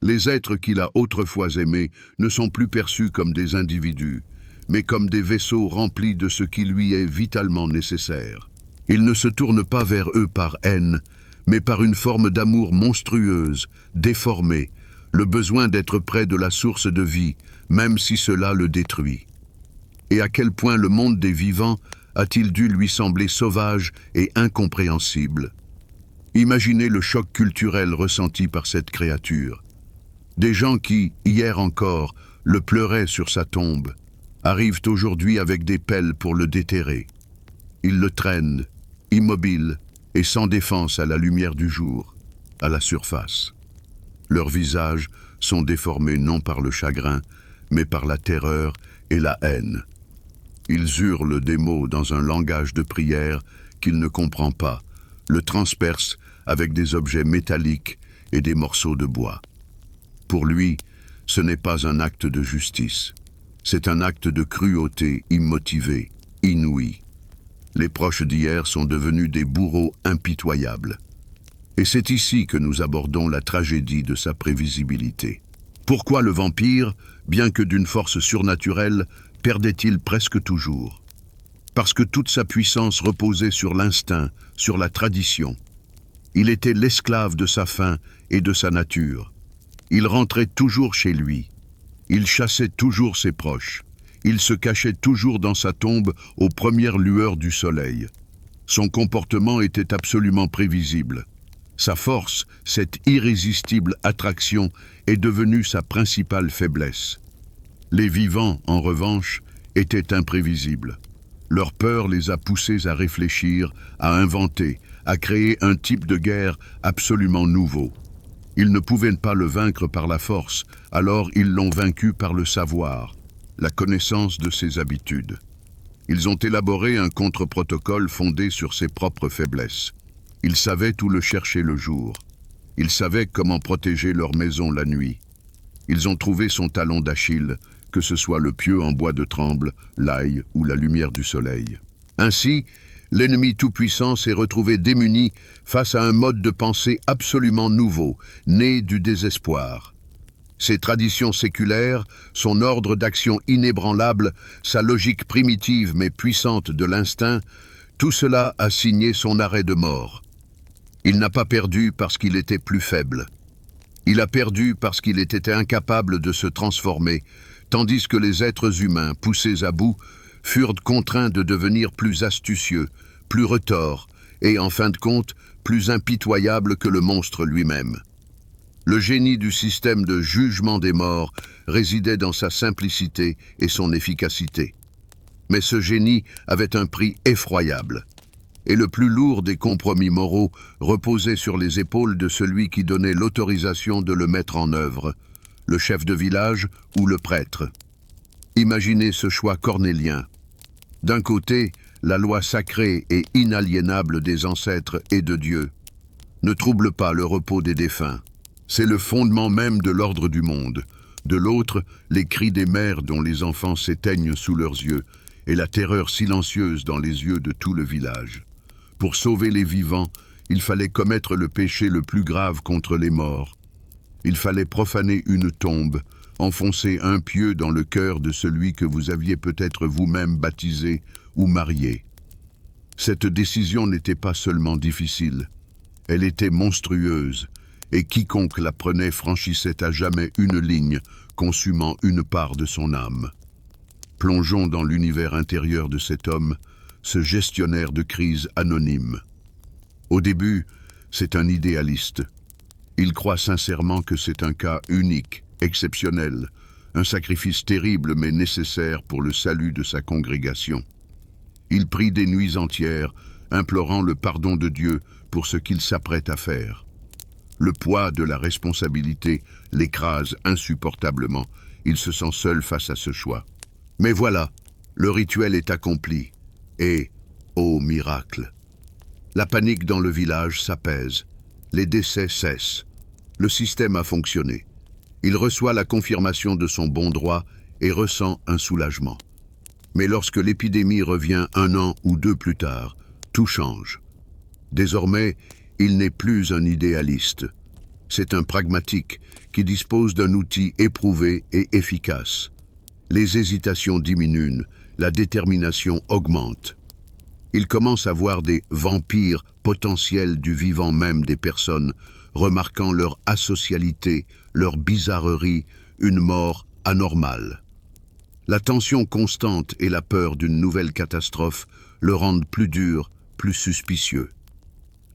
Les êtres qu'il a autrefois aimés ne sont plus perçus comme des individus, mais comme des vaisseaux remplis de ce qui lui est vitalement nécessaire. Il ne se tourne pas vers eux par haine, mais par une forme d'amour monstrueuse, déformée, le besoin d'être près de la source de vie, même si cela le détruit. Et à quel point le monde des vivants a-t-il dû lui sembler sauvage et incompréhensible? Imaginez le choc culturel ressenti par cette créature. Des gens qui, hier encore, le pleuraient sur sa tombe, arrivent aujourd'hui avec des pelles pour le déterrer. Ils le traînent, immobile et sans défense à la lumière du jour, à la surface. Leurs visages sont déformés non par le chagrin, mais par la terreur et la haine. Ils hurlent des mots dans un langage de prière qu'il ne comprend pas, le transpercent avec des objets métalliques et des morceaux de bois. Pour lui, ce n'est pas un acte de justice. C'est un acte de cruauté immotivée, inouïe. Les proches d'hier sont devenus des bourreaux impitoyables. Et c'est ici que nous abordons la tragédie de sa prévisibilité. Pourquoi le vampire, bien que d'une force surnaturelle, perdait-il presque toujours? Parce que toute sa puissance reposait sur l'instinct, sur la tradition. Il était l'esclave de sa faim et de sa nature. Il rentrait toujours chez lui. Il chassait toujours ses proches. Il se cachait toujours dans sa tombe aux premières lueurs du soleil. Son comportement était absolument prévisible. Sa force, cette irrésistible attraction, est devenue sa principale faiblesse. Les vivants, en revanche, étaient imprévisibles. Leur peur les a poussés à réfléchir, à inventer, à créer un type de guerre absolument nouveau. Ils ne pouvaient pas le vaincre par la force, alors ils l'ont vaincu par le savoir, la connaissance de ses habitudes. Ils ont élaboré un contre-protocole fondé sur ses propres faiblesses. Ils savaient où le chercher le jour. Ils savaient comment protéger leur maison la nuit. Ils ont trouvé son talon d'Achille, que ce soit le pieu en bois de tremble, l'ail ou la lumière du soleil. Ainsi, l'ennemi tout-puissant s'est retrouvé démuni face à un mode de pensée absolument nouveau, né du désespoir. Ses traditions séculaires, son ordre d'action inébranlable, sa logique primitive mais puissante de l'instinct, tout cela a signé son arrêt de mort. Il n'a pas perdu parce qu'il était plus faible. Il a perdu parce qu'il était incapable de se transformer, tandis que les êtres humains, poussés à bout, furent contraints de devenir plus astucieux, plus retors, et en fin de compte, plus impitoyables que le monstre lui-même. Le génie du système de jugement des morts résidait dans sa simplicité et son efficacité. Mais ce génie avait un prix effroyable. Et le plus lourd des compromis moraux reposait sur les épaules de celui qui donnait l'autorisation de le mettre en œuvre, le chef de village ou le prêtre. Imaginez ce choix cornélien. D'un côté, la loi sacrée et inaliénable des ancêtres et de Dieu. Ne trouble pas le repos des défunts. C'est le fondement même de l'ordre du monde. De l'autre, les cris des mères dont les enfants s'éteignent sous leurs yeux et la terreur silencieuse dans les yeux de tout le village. Pour sauver les vivants, il fallait commettre le péché le plus grave contre les morts. Il fallait profaner une tombe, enfoncer un pieu dans le cœur de celui que vous aviez peut-être vous-même baptisé ou marié. Cette décision n'était pas seulement difficile, elle était monstrueuse, et quiconque la prenait franchissait à jamais une ligne, consumant une part de son âme. Plongeons dans l'univers intérieur de cet homme, ce gestionnaire de crise anonyme. Au début, c'est un idéaliste. Il croit sincèrement que c'est un cas unique, exceptionnel, un sacrifice terrible mais nécessaire pour le salut de sa congrégation. Il prie des nuits entières, implorant le pardon de Dieu pour ce qu'il s'apprête à faire. Le poids de la responsabilité l'écrase insupportablement. Il se sent seul face à ce choix. Mais voilà, le rituel est accompli. Et, ô miracle, la panique dans le village s'apaise. Les décès cessent. Le système a fonctionné. Il reçoit la confirmation de son bon droit et ressent un soulagement. Mais lorsque l'épidémie revient 1 an ou 2 plus tard, tout change. Désormais, il n'est plus un idéaliste. C'est un pragmatique qui dispose d'un outil éprouvé et efficace. Les hésitations diminuent, la détermination augmente. Il commence à voir des vampires potentiels du vivant même des personnes, remarquant leur asocialité, leur bizarrerie, une mort anormale. La tension constante et la peur d'une nouvelle catastrophe le rendent plus dur, plus suspicieux.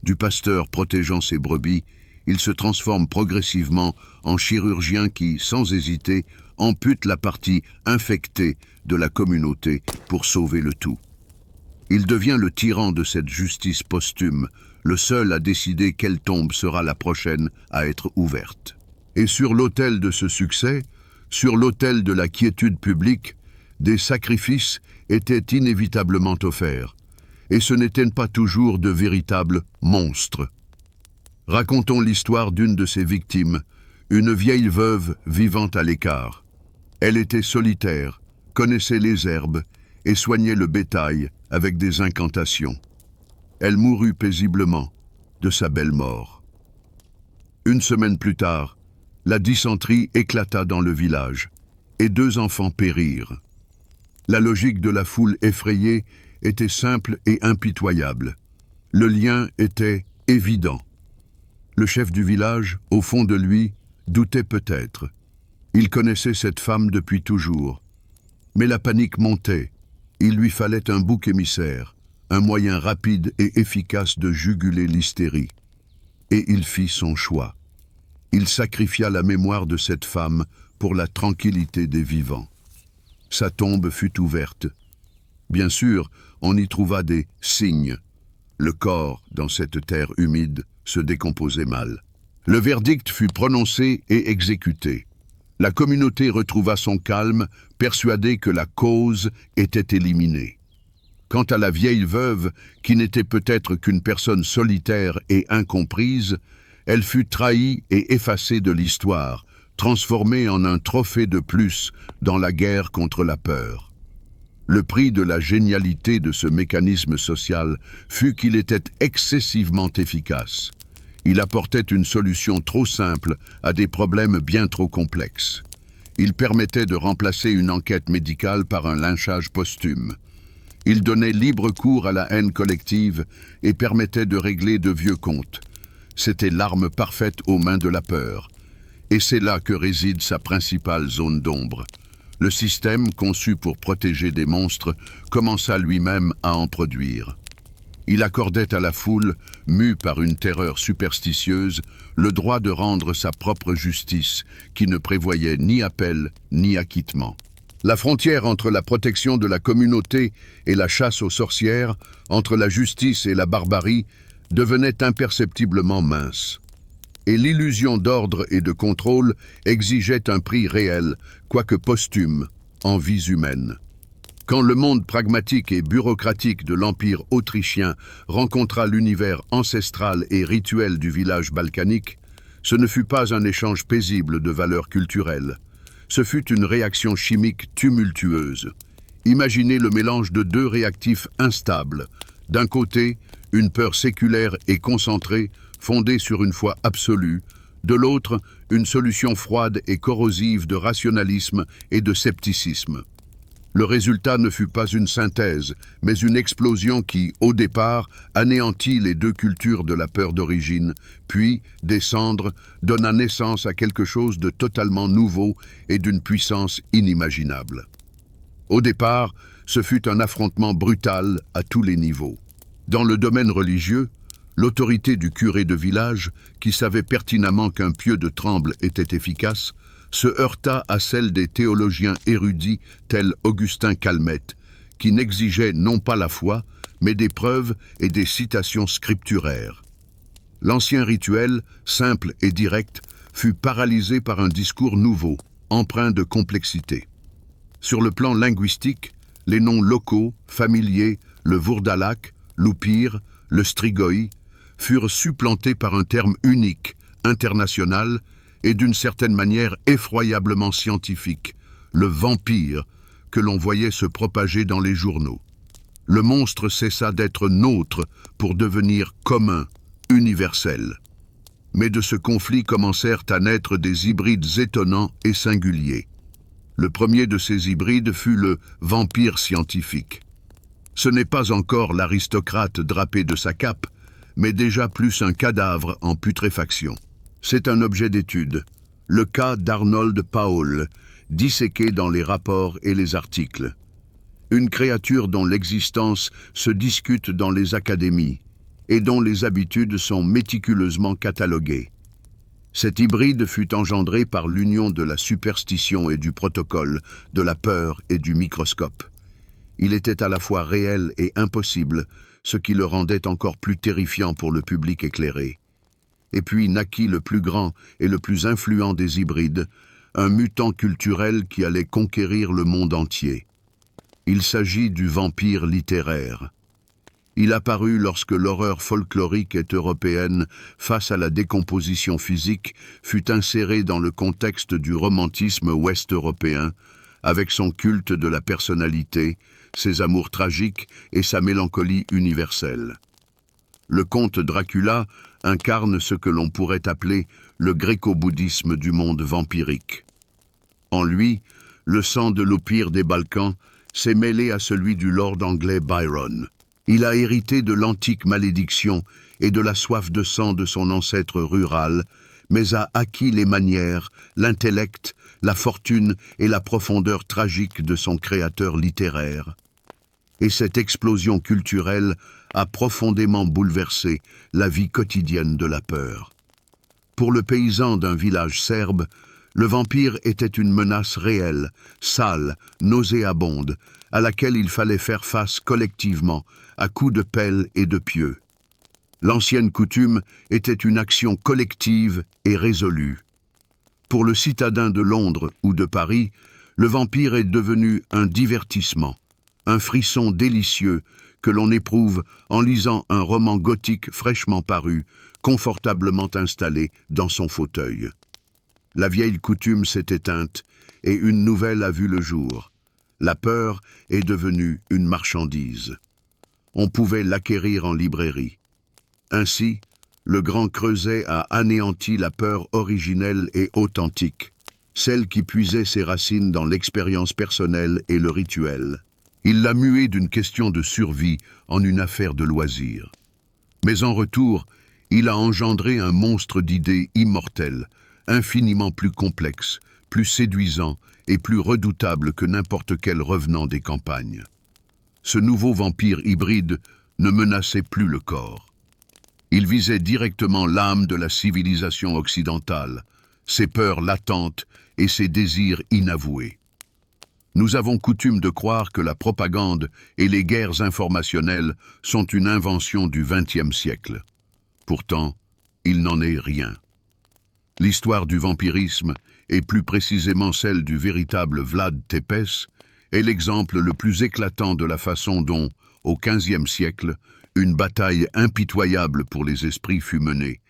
Du pasteur protégeant ses brebis, il se transforme progressivement en chirurgien qui, sans hésiter, ampute la partie infectée de la communauté pour sauver le tout. Il devient le tyran de cette justice posthume, le seul à décider quelle tombe sera la prochaine à être ouverte. Et sur l'autel de ce succès, sur l'autel de la quiétude publique, des sacrifices étaient inévitablement offerts, et ce n'étaient pas toujours de véritables monstres. Racontons l'histoire d'une de ces victimes, une vieille veuve vivant à l'écart. Elle était solitaire, connaissait les herbes et soignait le bétail avec des incantations. Elle mourut paisiblement de sa belle mort. 1 semaine plus tard, la dysenterie éclata dans le village et 2 enfants périrent. La logique de la foule effrayée était simple et impitoyable. Le lien était évident. Le chef du village, au fond de lui, doutait peut-être. Il connaissait cette femme depuis toujours. Mais la panique montait. Il lui fallait un bouc émissaire, un moyen rapide et efficace de juguler l'hystérie. Et il fit son choix. Il sacrifia la mémoire de cette femme pour la tranquillité des vivants. Sa tombe fut ouverte. Bien sûr, on y trouva des signes. Le corps, dans cette terre humide, se décomposait mal. Le verdict fut prononcé et exécuté. La communauté retrouva son calme, persuadée que la cause était éliminée. Quant à la vieille veuve, qui n'était peut-être qu'une personne solitaire et incomprise, elle fut trahie et effacée de l'histoire, transformée en un trophée de plus dans la guerre contre la peur. Le prix de la génialité de ce mécanisme social fut qu'il était excessivement efficace. Il apportait une solution trop simple à des problèmes bien trop complexes. Il permettait de remplacer une enquête médicale par un lynchage posthume. Il donnait libre cours à la haine collective et permettait de régler de vieux comptes. C'était l'arme parfaite aux mains de la peur. Et c'est là que réside sa principale zone d'ombre. Le système, conçu pour protéger des monstres, commença lui-même à en produire. Il accordait à la foule, mue par une terreur superstitieuse, le droit de rendre sa propre justice, qui ne prévoyait ni appel ni acquittement. La frontière entre la protection de la communauté et la chasse aux sorcières, entre la justice et la barbarie, devenait imperceptiblement mince. Et l'illusion d'ordre et de contrôle exigeait un prix réel, quoique posthume, en vies humaines. Quand le monde pragmatique et bureaucratique de l'Empire autrichien rencontra l'univers ancestral et rituel du village balkanique, ce ne fut pas un échange paisible de valeurs culturelles. Ce fut une réaction chimique tumultueuse. Imaginez le mélange de 2 réactifs instables. D'un côté, une peur séculaire et concentrée, fondée sur une foi absolue. De l'autre, une solution froide et corrosive de rationalisme et de scepticisme. Le résultat ne fut pas une synthèse, mais une explosion qui, au départ, anéantit les 2 cultures de la peur d'origine, puis, des cendres, donna naissance à quelque chose de totalement nouveau et d'une puissance inimaginable. Au départ, ce fut un affrontement brutal à tous les niveaux. Dans le domaine religieux, l'autorité du curé de village, qui savait pertinemment qu'un pieu de tremble était efficace, se heurta à celle des théologiens érudits tels Augustin Calmette, qui n'exigeaient non pas la foi, mais des preuves et des citations scripturaires. L'ancien rituel, simple et direct, fut paralysé par un discours nouveau, empreint de complexité. Sur le plan linguistique, les noms locaux, familiers, le Vourdalak, l'Oupir, le Strigoi, furent supplantés par un terme unique, international, et d'une certaine manière effroyablement scientifique, le vampire, que l'on voyait se propager dans les journaux. Le monstre cessa d'être nôtre pour devenir commun, universel. Mais de ce conflit commencèrent à naître des hybrides étonnants et singuliers. Le premier de ces hybrides fut le vampire scientifique. Ce n'est pas encore l'aristocrate drapé de sa cape, mais déjà plus un cadavre en putréfaction. C'est un objet d'étude, le cas d'Arnold Paul, disséqué dans les rapports et les articles. Une créature dont l'existence se discute dans les académies et dont les habitudes sont méticuleusement cataloguées. Cet hybride fut engendré par l'union de la superstition et du protocole, de la peur et du microscope. Il était à la fois réel et impossible, ce qui le rendait encore plus terrifiant pour le public éclairé. Et puis naquit le plus grand et le plus influent des hybrides, un mutant culturel qui allait conquérir le monde entier. Il s'agit du vampire littéraire. Il apparut lorsque l'horreur folklorique et européenne, face à la décomposition physique, fut insérée dans le contexte du romantisme ouest-européen, avec son culte de la personnalité, ses amours tragiques et sa mélancolie universelle. Le comte Dracula incarne ce que l'on pourrait appeler le gréco-bouddhisme du monde vampirique. En lui, le sang de l'Oupir des Balkans s'est mêlé à celui du lord anglais Byron. Il a hérité de l'antique malédiction et de la soif de sang de son ancêtre rural, mais a acquis les manières, l'intellect, la fortune et la profondeur tragique de son créateur littéraire. Et cette explosion culturelle a profondément bouleversé la vie quotidienne de la peur. Pour le paysan d'un village serbe, le vampire était une menace réelle, sale, nauséabonde, à laquelle il fallait faire face collectivement, à coups de pelle et de pieu. L'ancienne coutume était une action collective et résolue. Pour le citadin de Londres ou de Paris, le vampire est devenu un divertissement, un frisson délicieux que l'on éprouve en lisant un roman gothique fraîchement paru, confortablement installé dans son fauteuil. La vieille coutume s'est éteinte et une nouvelle a vu le jour. La peur est devenue une marchandise. On pouvait l'acquérir en librairie. Ainsi, le Grand Creuset a anéanti la peur originelle et authentique, celle qui puisait ses racines dans l'expérience personnelle et le rituel. Il l'a muée d'une question de survie en une affaire de loisir. Mais en retour, il a engendré un monstre d'idées immortelles, infiniment plus complexe, plus séduisant et plus redoutable que n'importe quel revenant des campagnes. Ce nouveau vampire hybride ne menaçait plus le corps. Il visait directement l'âme de la civilisation occidentale, ses peurs latentes et ses désirs inavoués. Nous avons coutume de croire que la propagande et les guerres informationnelles sont une invention du XXe siècle. Pourtant, il n'en est rien. L'histoire du vampirisme, et plus précisément celle du véritable Vlad Tepes, est l'exemple le plus éclatant de la façon dont, au XVe siècle, une bataille impitoyable pour les esprits fut menée,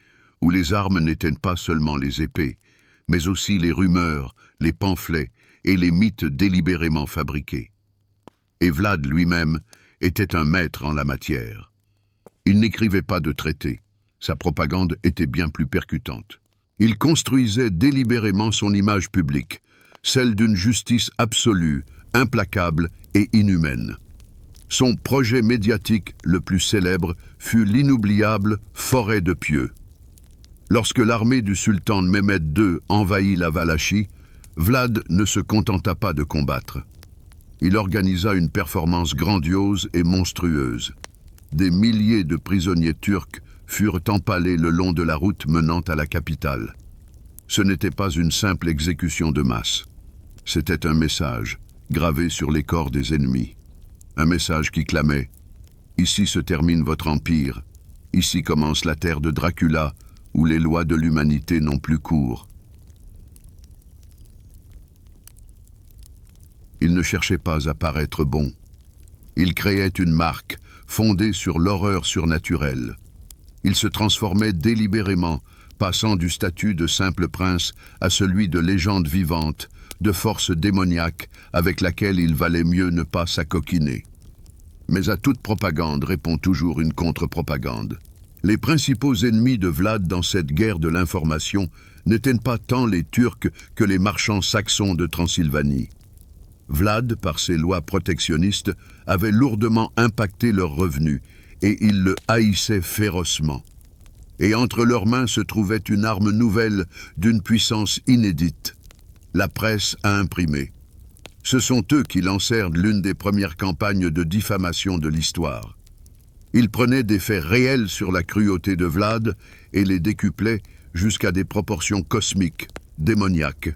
où les armes n'étaient pas seulement les épées, mais aussi les rumeurs, les pamphlets et les mythes délibérément fabriqués. Et Vlad lui-même était un maître en la matière. Il n'écrivait pas de traités, sa propagande était bien plus percutante. Il construisait délibérément son image publique, celle d'une justice absolue, implacable et inhumaine. Son projet médiatique le plus célèbre fut l'inoubliable Forêt de Pieux. Lorsque l'armée du sultan Mehmed II envahit la Valachie, Vlad ne se contenta pas de combattre. Il organisa une performance grandiose et monstrueuse. Des milliers de prisonniers turcs furent empalés le long de la route menant à la capitale. Ce n'était pas une simple exécution de masse. C'était un message, gravé sur les corps des ennemis. Un message qui clamait Ici se termine votre empire. Ici commence la terre de Dracula, où les lois de l'humanité n'ont plus cours. Il ne cherchait pas à paraître bon. Il créait une marque, fondée sur l'horreur surnaturelle. Il se transformait délibérément, passant du statut de simple prince à celui de légende vivante, de force démoniaque avec laquelle il valait mieux ne pas s'acoquiner. Mais à toute propagande répond toujours une contre-propagande. Les principaux ennemis de Vlad dans cette guerre de l'information n'étaient pas tant les Turcs que les marchands saxons de Transylvanie. Vlad, par ses lois protectionnistes, avait lourdement impacté leurs revenus et ils le haïssaient férocement. Et entre leurs mains se trouvait une arme nouvelle d'une puissance inédite, la presse à imprimer. Ce sont eux qui lancèrent l'une des premières campagnes de diffamation de l'histoire. Ils prenaient des faits réels sur la cruauté de Vlad et les décuplaient jusqu'à des proportions cosmiques, démoniaques.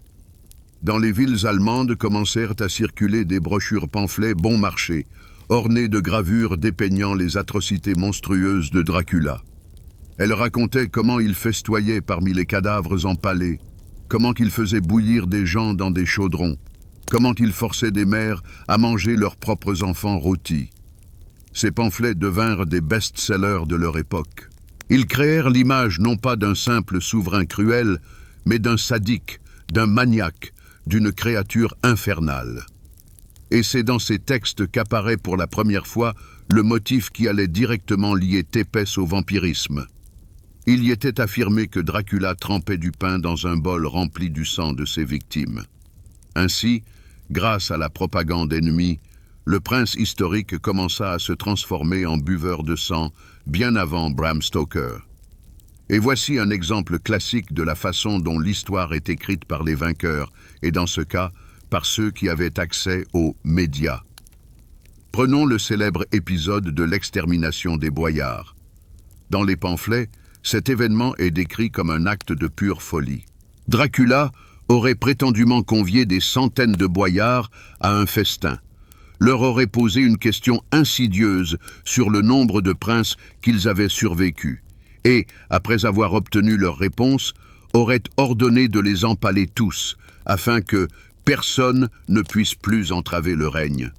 Dans les villes allemandes commencèrent à circuler des brochures pamphlets bon marché, ornées de gravures dépeignant les atrocités monstrueuses de Dracula. Elles racontaient comment il festoyait parmi les cadavres empalés, comment il faisait bouillir des gens dans des chaudrons, comment il forçait des mères à manger leurs propres enfants rôtis. Ces pamphlets devinrent des best-sellers de leur époque. Ils créèrent l'image non pas d'un simple souverain cruel, mais d'un sadique, d'un maniaque, d'une créature infernale. Et c'est dans ces textes qu'apparaît pour la première fois le motif qui allait directement lier Tépès au vampirisme. Il y était affirmé que Dracula trempait du pain dans un bol rempli du sang de ses victimes. Ainsi, grâce à la propagande ennemie, le prince historique commença à se transformer en buveur de sang bien avant Bram Stoker. Et voici un exemple classique de la façon dont l'histoire est écrite par les vainqueurs, et dans ce cas, par ceux qui avaient accès aux médias. Prenons le célèbre épisode de l'extermination des boyards. Dans les pamphlets, cet événement est décrit comme un acte de pure folie. Dracula aurait prétendument convié des centaines de boyards à un festin, leur aurait posé une question insidieuse sur le nombre de princes qu'ils avaient survécu, et, après avoir obtenu leur réponse, aurait ordonné de les empaler tous, afin que personne ne puisse plus entraver le règne.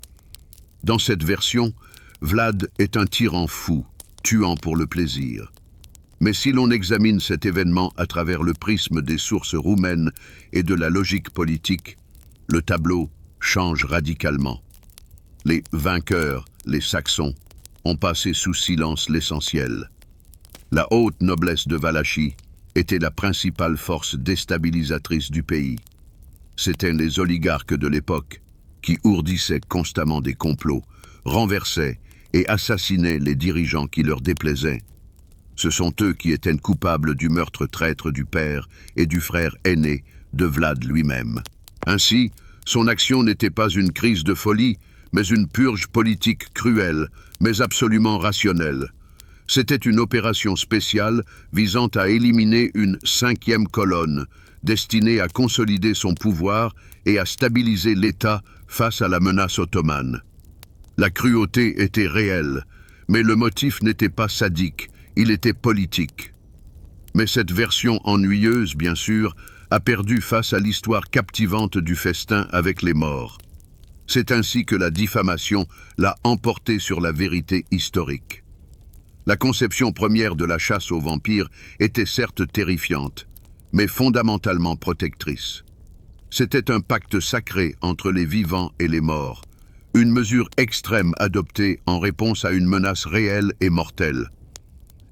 Dans cette version, Vlad est un tyran fou, tuant pour le plaisir. Mais si l'on examine cet événement à travers le prisme des sources roumaines et de la logique politique, le tableau change radicalement. Les vainqueurs, les Saxons, ont passé sous silence l'essentiel. La haute noblesse de Valachie était la principale force déstabilisatrice du pays. C'étaient les oligarques de l'époque qui ourdissaient constamment des complots, renversaient et assassinaient les dirigeants qui leur déplaisaient. Ce sont eux qui étaient coupables du meurtre traître du père et du frère aîné de Vlad lui-même. Ainsi, son action n'était pas une crise de folie, mais une purge politique cruelle, mais absolument rationnelle. C'était une opération spéciale visant à éliminer une cinquième colonne, destinée à consolider son pouvoir et à stabiliser l'État face à la menace ottomane. La cruauté était réelle, mais le motif n'était pas sadique, il était politique. Mais cette version ennuyeuse, bien sûr, a perdu face à l'histoire captivante du festin avec les morts. C'est ainsi que la diffamation l'a emporté sur la vérité historique. La conception première de la chasse aux vampires était certes terrifiante, mais fondamentalement protectrice. C'était un pacte sacré entre les vivants et les morts, une mesure extrême adoptée en réponse à une menace réelle et mortelle.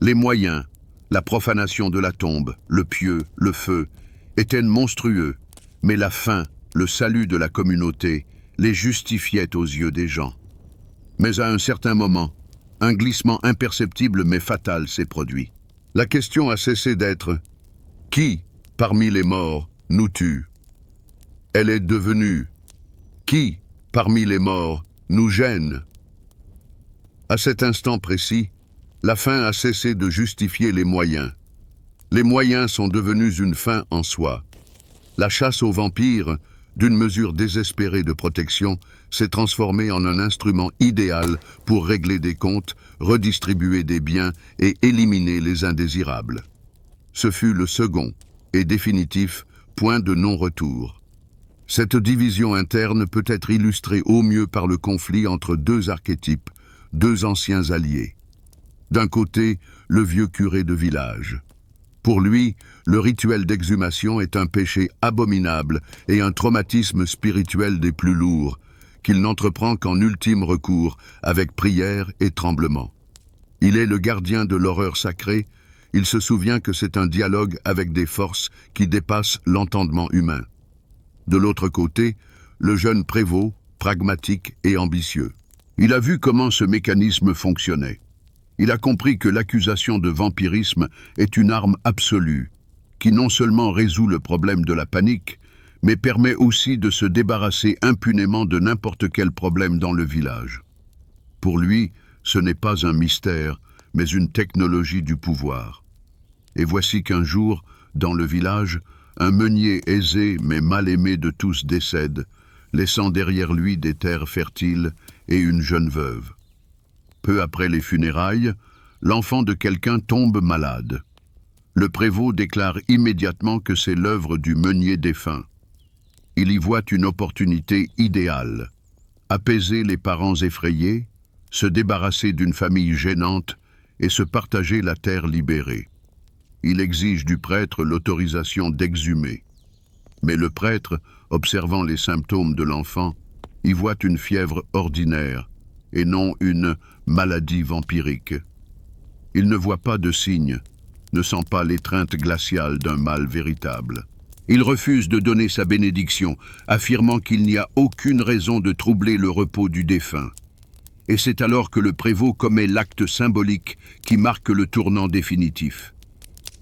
Les moyens, la profanation de la tombe, le pieu, le feu, étaient monstrueux, mais la fin, le salut de la communauté, les justifiait aux yeux des gens. Mais à un certain moment, un glissement imperceptible mais fatal s'est produit. La question a cessé d'être « Qui, parmi les morts, nous tue ?» Elle est devenue « Qui, parmi les morts, nous gêne ?» À cet instant précis, la fin a cessé de justifier les moyens. Les moyens sont devenus une fin en soi. La chasse aux vampires, d'une mesure désespérée de protection, s'est transformé en un instrument idéal pour régler des comptes, redistribuer des biens et éliminer les indésirables. Ce fut le second et définitif point de non-retour. Cette division interne peut être illustrée au mieux par le conflit entre deux archétypes, deux anciens alliés. D'un côté, le vieux curé de village. Pour lui, le rituel d'exhumation est un péché abominable et un traumatisme spirituel des plus lourds, qu'il n'entreprend qu'en ultime recours, avec prière et tremblement. Il est le gardien de l'horreur sacrée, il se souvient que c'est un dialogue avec des forces qui dépassent l'entendement humain. De l'autre côté, le jeune prévôt, pragmatique et ambitieux. Il a vu comment ce mécanisme fonctionnait. Il a compris que l'accusation de vampirisme est une arme absolue, qui non seulement résout le problème de la panique, mais permet aussi de se débarrasser impunément de n'importe quel problème dans le village. Pour lui, ce n'est pas un mystère, mais une technologie du pouvoir. Et voici qu'un jour, dans le village, un meunier aisé mais mal aimé de tous décède, laissant derrière lui des terres fertiles et une jeune veuve. Peu après les funérailles, l'enfant de quelqu'un tombe malade. Le prévôt déclare immédiatement que c'est l'œuvre du meunier défunt. Il y voit une opportunité idéale. Apaiser les parents effrayés, se débarrasser d'une famille gênante et se partager la terre libérée. Il exige du prêtre l'autorisation d'exhumer. Mais le prêtre, observant les symptômes de l'enfant, y voit une fièvre ordinaire et non une maladie vampirique. Il ne voit pas de signes, ne sent pas l'étreinte glaciale d'un mal véritable. Il refuse de donner sa bénédiction, affirmant qu'il n'y a aucune raison de troubler le repos du défunt. Et c'est alors que le prévôt commet l'acte symbolique qui marque le tournant définitif.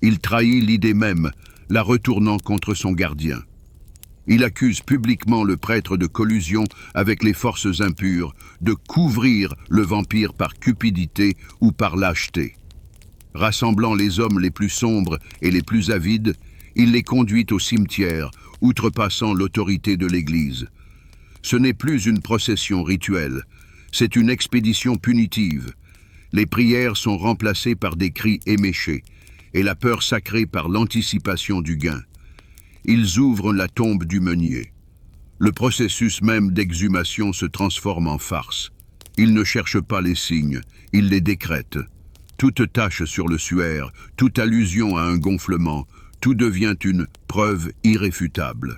Il trahit l'idée même, la retournant contre son gardien. Il accuse publiquement le prêtre de collusion avec les forces impures, de couvrir le vampire par cupidité ou par lâcheté. Rassemblant les hommes les plus sombres et les plus avides, il les conduit au cimetière, outrepassant l'autorité de l'Église. Ce n'est plus une procession rituelle, c'est une expédition punitive. Les prières sont remplacées par des cris éméchés, et la peur sacrée par l'anticipation du gain. Ils ouvrent la tombe du meunier. Le processus même d'exhumation se transforme en farce. Ils ne cherchent pas les signes, ils les décrètent. Toute tache sur le suaire, toute allusion à un gonflement, tout devient une preuve irréfutable.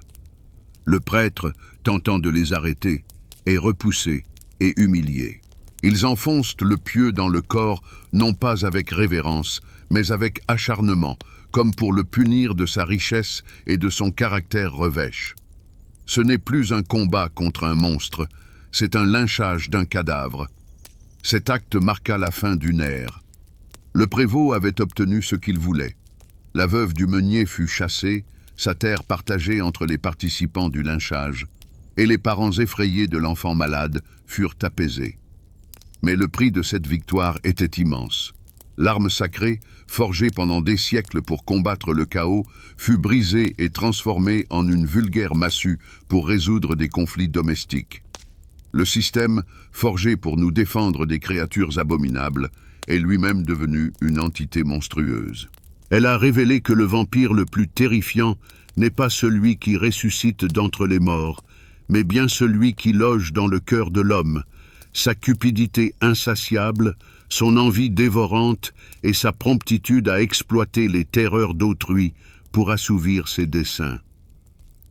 Le prêtre, tentant de les arrêter, est repoussé et humilié. Ils enfoncent le pieu dans le corps, non pas avec révérence, mais avec acharnement, comme pour le punir de sa richesse et de son caractère revêche. Ce n'est plus un combat contre un monstre, c'est un lynchage d'un cadavre. Cet acte marqua la fin d'une ère. Le prévôt avait obtenu ce qu'il voulait. La veuve du meunier fut chassée, sa terre partagée entre les participants du lynchage, et les parents effrayés de l'enfant malade furent apaisés. Mais le prix de cette victoire était immense. L'arme sacrée, forgée pendant des siècles pour combattre le chaos, fut brisée et transformée en une vulgaire massue pour résoudre des conflits domestiques. Le système, forgé pour nous défendre des créatures abominables, est lui-même devenu une entité monstrueuse. Elle a révélé que le vampire le plus terrifiant n'est pas celui qui ressuscite d'entre les morts, mais bien celui qui loge dans le cœur de l'homme, sa cupidité insatiable, son envie dévorante et sa promptitude à exploiter les terreurs d'autrui pour assouvir ses desseins.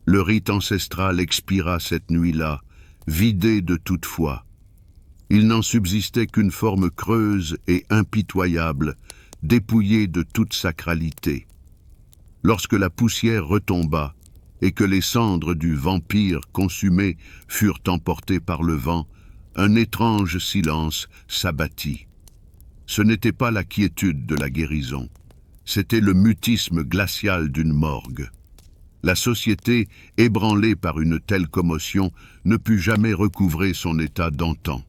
Le rite ancestral expira cette nuit-là, vidé de toute foi. Il n'en subsistait qu'une forme creuse et impitoyable, dépouillée de toute sacralité. Lorsque la poussière retomba et que les cendres du vampire consumé furent emportées par le vent, un étrange silence s'abattit. Ce n'était pas la quiétude de la guérison, c'était le mutisme glacial d'une morgue. La société, ébranlée par une telle commotion, ne put jamais recouvrer son état d'antan.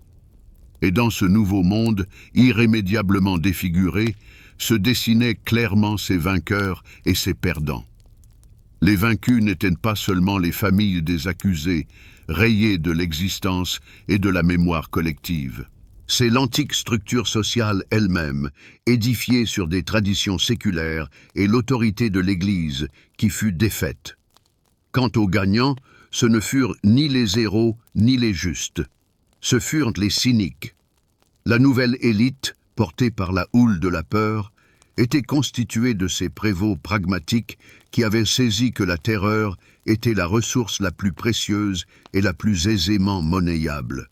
Et dans ce nouveau monde, irrémédiablement défiguré, se dessinaient clairement ses vainqueurs et ses perdants. Les vaincus n'étaient pas seulement les familles des accusés, rayées de l'existence et de la mémoire collective. C'est l'antique structure sociale elle-même, édifiée sur des traditions séculaires et l'autorité de l'Église, qui fut défaite. Quant aux gagnants, ce ne furent ni les héros ni les justes. Ce furent les cyniques. La nouvelle élite, portée par la houle de la peur, était constituée de ces prévôts pragmatiques qui avaient saisi que la terreur était la ressource la plus précieuse et la plus aisément monnayable.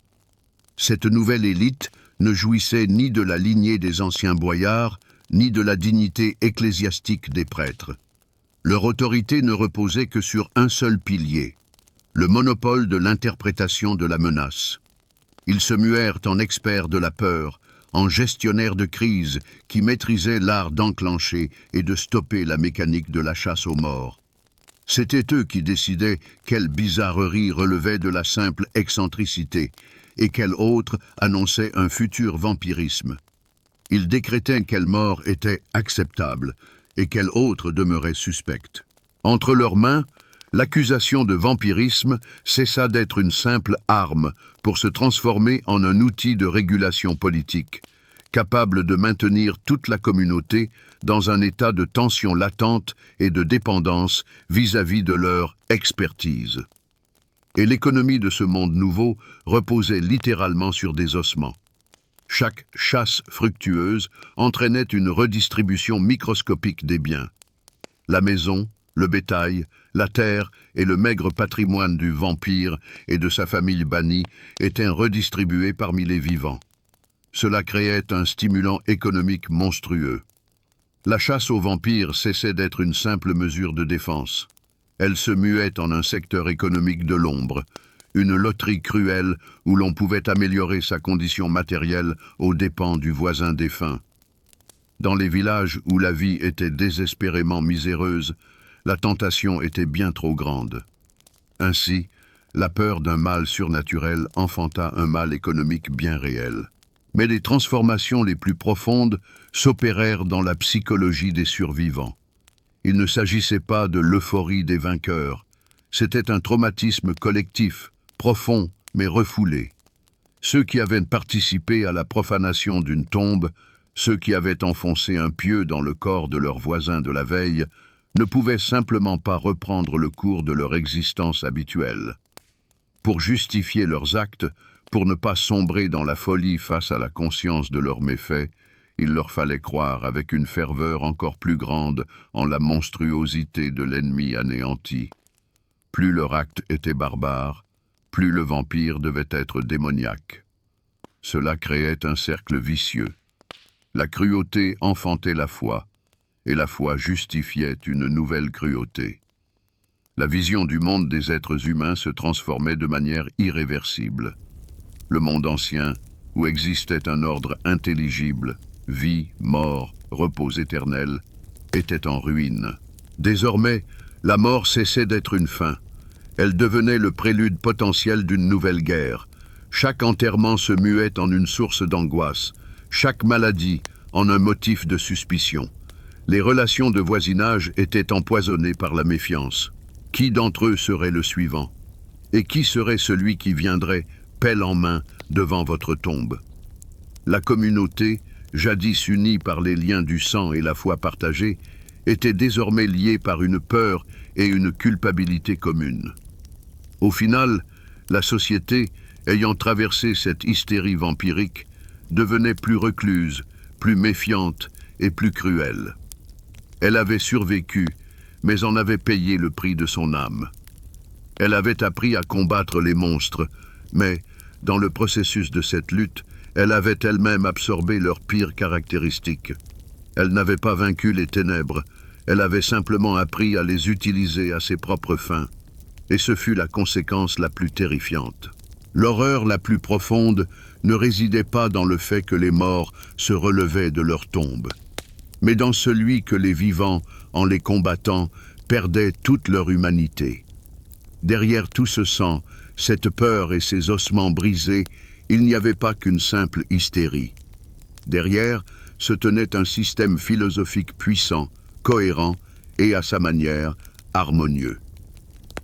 Cette nouvelle élite ne jouissait ni de la lignée des anciens boyards, ni de la dignité ecclésiastique des prêtres. Leur autorité ne reposait que sur un seul pilier, le monopole de l'interprétation de la menace. Ils se muèrent en experts de la peur, en gestionnaires de crise qui maîtrisaient l'art d'enclencher et de stopper la mécanique de la chasse aux morts. C'étaient eux qui décidaient quelle bizarrerie relevait de la simple excentricité et quelle autre annonçait un futur vampirisme. Ils décrétaient quelle mort était acceptable et quelle autre demeurait suspecte. Entre leurs mains, l'accusation de vampirisme cessa d'être une simple arme pour se transformer en un outil de régulation politique, capable de maintenir toute la communauté dans un état de tension latente et de dépendance vis-à-vis de leur expertise. Et l'économie de ce monde nouveau reposait littéralement sur des ossements. Chaque chasse fructueuse entraînait une redistribution microscopique des biens. La maison, le bétail, la terre et le maigre patrimoine du vampire et de sa famille bannie étaient redistribués parmi les vivants. Cela créait un stimulant économique monstrueux. La chasse aux vampires cessait d'être une simple mesure de défense. Elle se muait en un secteur économique de l'ombre, une loterie cruelle où l'on pouvait améliorer sa condition matérielle aux dépens du voisin défunt. Dans les villages où la vie était désespérément miséreuse, la tentation était bien trop grande. Ainsi, la peur d'un mal surnaturel enfanta un mal économique bien réel. Mais les transformations les plus profondes s'opérèrent dans la psychologie des survivants. Il ne s'agissait pas de l'euphorie des vainqueurs, c'était un traumatisme collectif, profond mais refoulé. Ceux qui avaient participé à la profanation d'une tombe, ceux qui avaient enfoncé un pieu dans le corps de leur voisin de la veille, ne pouvaient simplement pas reprendre le cours de leur existence habituelle. Pour justifier leurs actes, pour ne pas sombrer dans la folie face à la conscience de leurs méfaits, il leur fallait croire avec une ferveur encore plus grande en la monstruosité de l'ennemi anéanti. Plus leur acte était barbare, plus le vampire devait être démoniaque. Cela créait un cercle vicieux. La cruauté enfantait la foi, et la foi justifiait une nouvelle cruauté. La vision du monde des êtres humains se transformait de manière irréversible. Le monde ancien, où existait un ordre intelligible, vie, mort, repos éternel, était en ruine. Désormais, la mort cessait d'être une fin. Elle devenait le prélude potentiel d'une nouvelle guerre. Chaque enterrement se muait en une source d'angoisse, chaque maladie en un motif de suspicion. Les relations de voisinage étaient empoisonnées par la méfiance. Qui d'entre eux serait le suivant? Et qui serait celui qui viendrait, pelle en main, devant votre tombe? La communauté, jadis unie par les liens du sang et la foi partagée, était désormais liée par une peur et une culpabilité commune. Au final, la société, ayant traversé cette hystérie vampirique, devenait plus recluse, plus méfiante et plus cruelle. Elle avait survécu, mais en avait payé le prix de son âme. Elle avait appris à combattre les monstres, mais, dans le processus de cette lutte, elle avait elle-même absorbé leurs pires caractéristiques. Elle n'avait pas vaincu les ténèbres, elle avait simplement appris à les utiliser à ses propres fins. Et ce fut la conséquence la plus terrifiante. L'horreur la plus profonde ne résidait pas dans le fait que les morts se relevaient de leur tombe, mais dans celui que les vivants, en les combattant, perdaient toute leur humanité. Derrière tout ce sang, cette peur et ces ossements brisés, il n'y avait pas qu'une simple hystérie. Derrière se tenait un système philosophique puissant, cohérent et, à sa manière, harmonieux.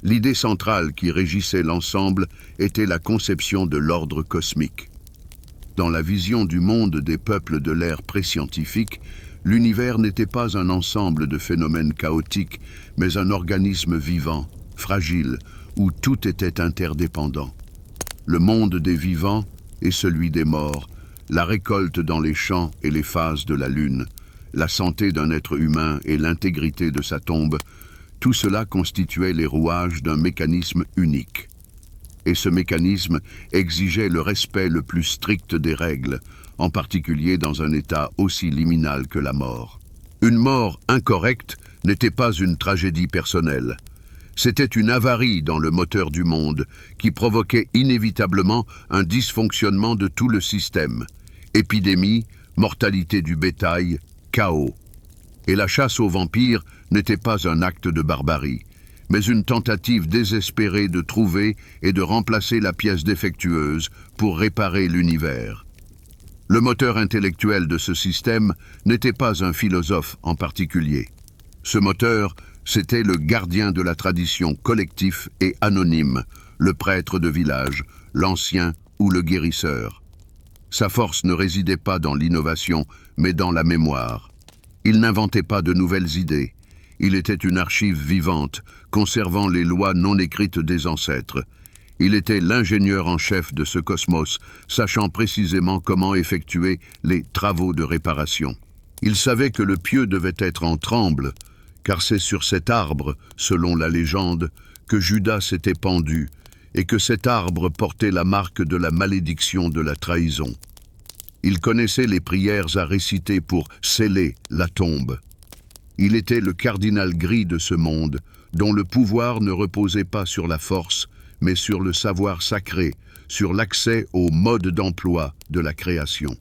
L'idée centrale qui régissait l'ensemble était la conception de l'ordre cosmique. Dans la vision du monde des peuples de l'ère pré-scientifique, l'univers n'était pas un ensemble de phénomènes chaotiques, mais un organisme vivant, fragile, où tout était interdépendant. Le monde des vivants et celui des morts, la récolte dans les champs et les phases de la lune, la santé d'un être humain et l'intégrité de sa tombe, tout cela constituait les rouages d'un mécanisme unique. Et ce mécanisme exigeait le respect le plus strict des règles, en particulier dans un état aussi liminal que la mort. Une mort incorrecte n'était pas une tragédie personnelle. C'était une avarie dans le moteur du monde qui provoquait inévitablement un dysfonctionnement de tout le système. Épidémie, mortalité du bétail, chaos. Et la chasse aux vampires n'était pas un acte de barbarie, mais une tentative désespérée de trouver et de remplacer la pièce défectueuse pour réparer l'univers. Le moteur intellectuel de ce système n'était pas un philosophe en particulier. Ce moteur, c'était le gardien de la tradition collectif et anonyme, le prêtre de village, l'ancien ou le guérisseur. Sa force ne résidait pas dans l'innovation, mais dans la mémoire. Il n'inventait pas de nouvelles idées. Il était une archive vivante, conservant les lois non écrites des ancêtres. Il était l'ingénieur en chef de ce cosmos, sachant précisément comment effectuer les travaux de réparation. Il savait que le pieu devait être en tremble, car c'est sur cet arbre, selon la légende, que Judas s'était pendu, et que cet arbre portait la marque de la malédiction de la trahison. Il connaissait les prières à réciter pour sceller la tombe. Il était le cardinal gris de ce monde, dont le pouvoir ne reposait pas sur la force, mais sur le savoir sacré, sur l'accès au mode d'emploi de la création.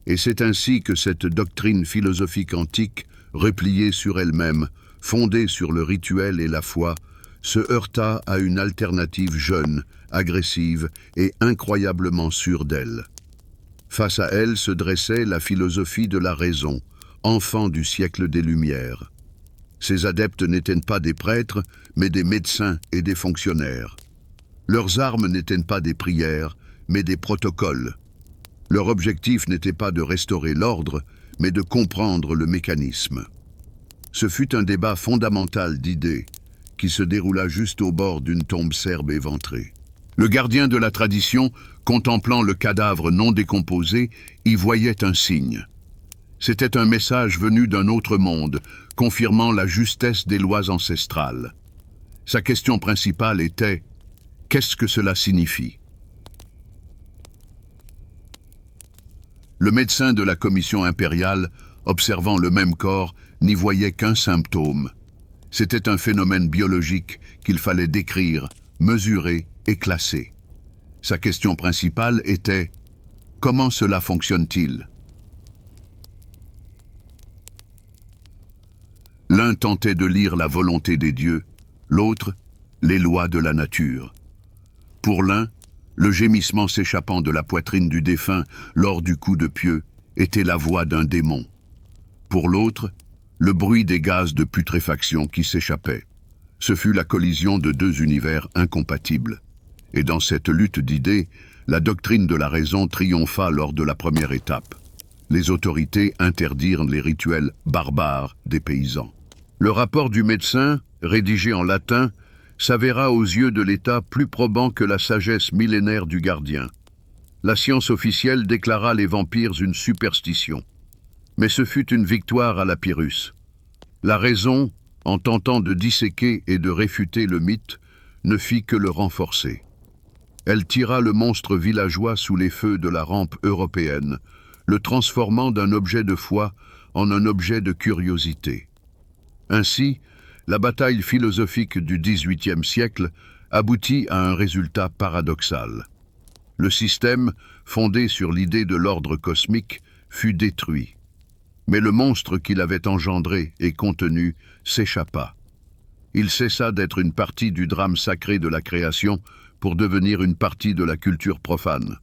Et c'est ainsi que cette doctrine philosophique antique, repliée sur elle-même, fondée sur le rituel et la foi, se heurta à une alternative jeune, agressive et incroyablement sûre d'elle. Face à elle se dressait la philosophie de la raison, enfant du siècle des Lumières. Ces adeptes n'étaient pas des prêtres, mais des médecins et des fonctionnaires. Leurs armes n'étaient pas des prières, mais des protocoles. Leur objectif n'était pas de restaurer l'ordre, mais de comprendre le mécanisme. Ce fut un débat fondamental d'idées, qui se déroula juste au bord d'une tombe serbe éventrée. Le gardien de la tradition, contemplant le cadavre non décomposé, y voyait un signe. C'était un message venu d'un autre monde, confirmant la justesse des lois ancestrales. Sa question principale était « Qu'est-ce que cela signifie ?» Le médecin de la commission impériale, observant le même corps, n'y voyait qu'un symptôme. C'était un phénomène biologique qu'il fallait décrire, mesurer et classer. Sa question principale était « Comment cela fonctionne-t-il » L'un tentait de lire la volonté des dieux, l'autre, les lois de la nature. Pour l'un, le gémissement s'échappant de la poitrine du défunt lors du coup de pieu était la voix d'un démon. Pour l'autre, le bruit des gaz de putréfaction qui s'échappaient. Ce fut la collision de deux univers incompatibles. Et dans cette lutte d'idées, la doctrine de la raison triompha lors de la première étape. Les autorités interdirent les rituels barbares des paysans. Le rapport du médecin, rédigé en latin, s'avéra aux yeux de l'État plus probant que la sagesse millénaire du gardien. La science officielle déclara les vampires une superstition. Mais ce fut une victoire à la Pyrrhus. La raison, en tentant de disséquer et de réfuter le mythe, ne fit que le renforcer. Elle tira le monstre villageois sous les feux de la rampe européenne, le transformant d'un objet de foi en un objet de curiosité. Ainsi, la bataille philosophique du XVIIIe siècle aboutit à un résultat paradoxal. Le système, fondé sur l'idée de l'ordre cosmique, fut détruit. Mais le monstre qu'il avait engendré et contenu s'échappa. Il cessa d'être une partie du drame sacré de la création pour devenir une partie de la culture profane.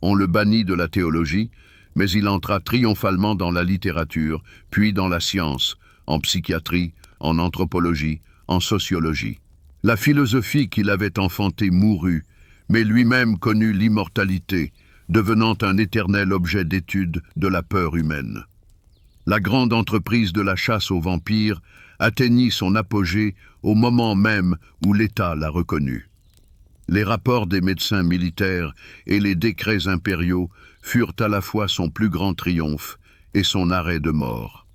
On le bannit de la théologie, mais il entra triomphalement dans la littérature, puis dans la science, en psychiatrie, en anthropologie, en sociologie. La philosophie qu'il avait enfantée mourut, mais lui-même connut l'immortalité, devenant un éternel objet d'étude de la peur humaine. La grande entreprise de la chasse aux vampires atteignit son apogée au moment même où l'État la reconnut. Les rapports des médecins militaires et les décrets impériaux furent à la fois son plus grand triomphe et son arrêt de mort.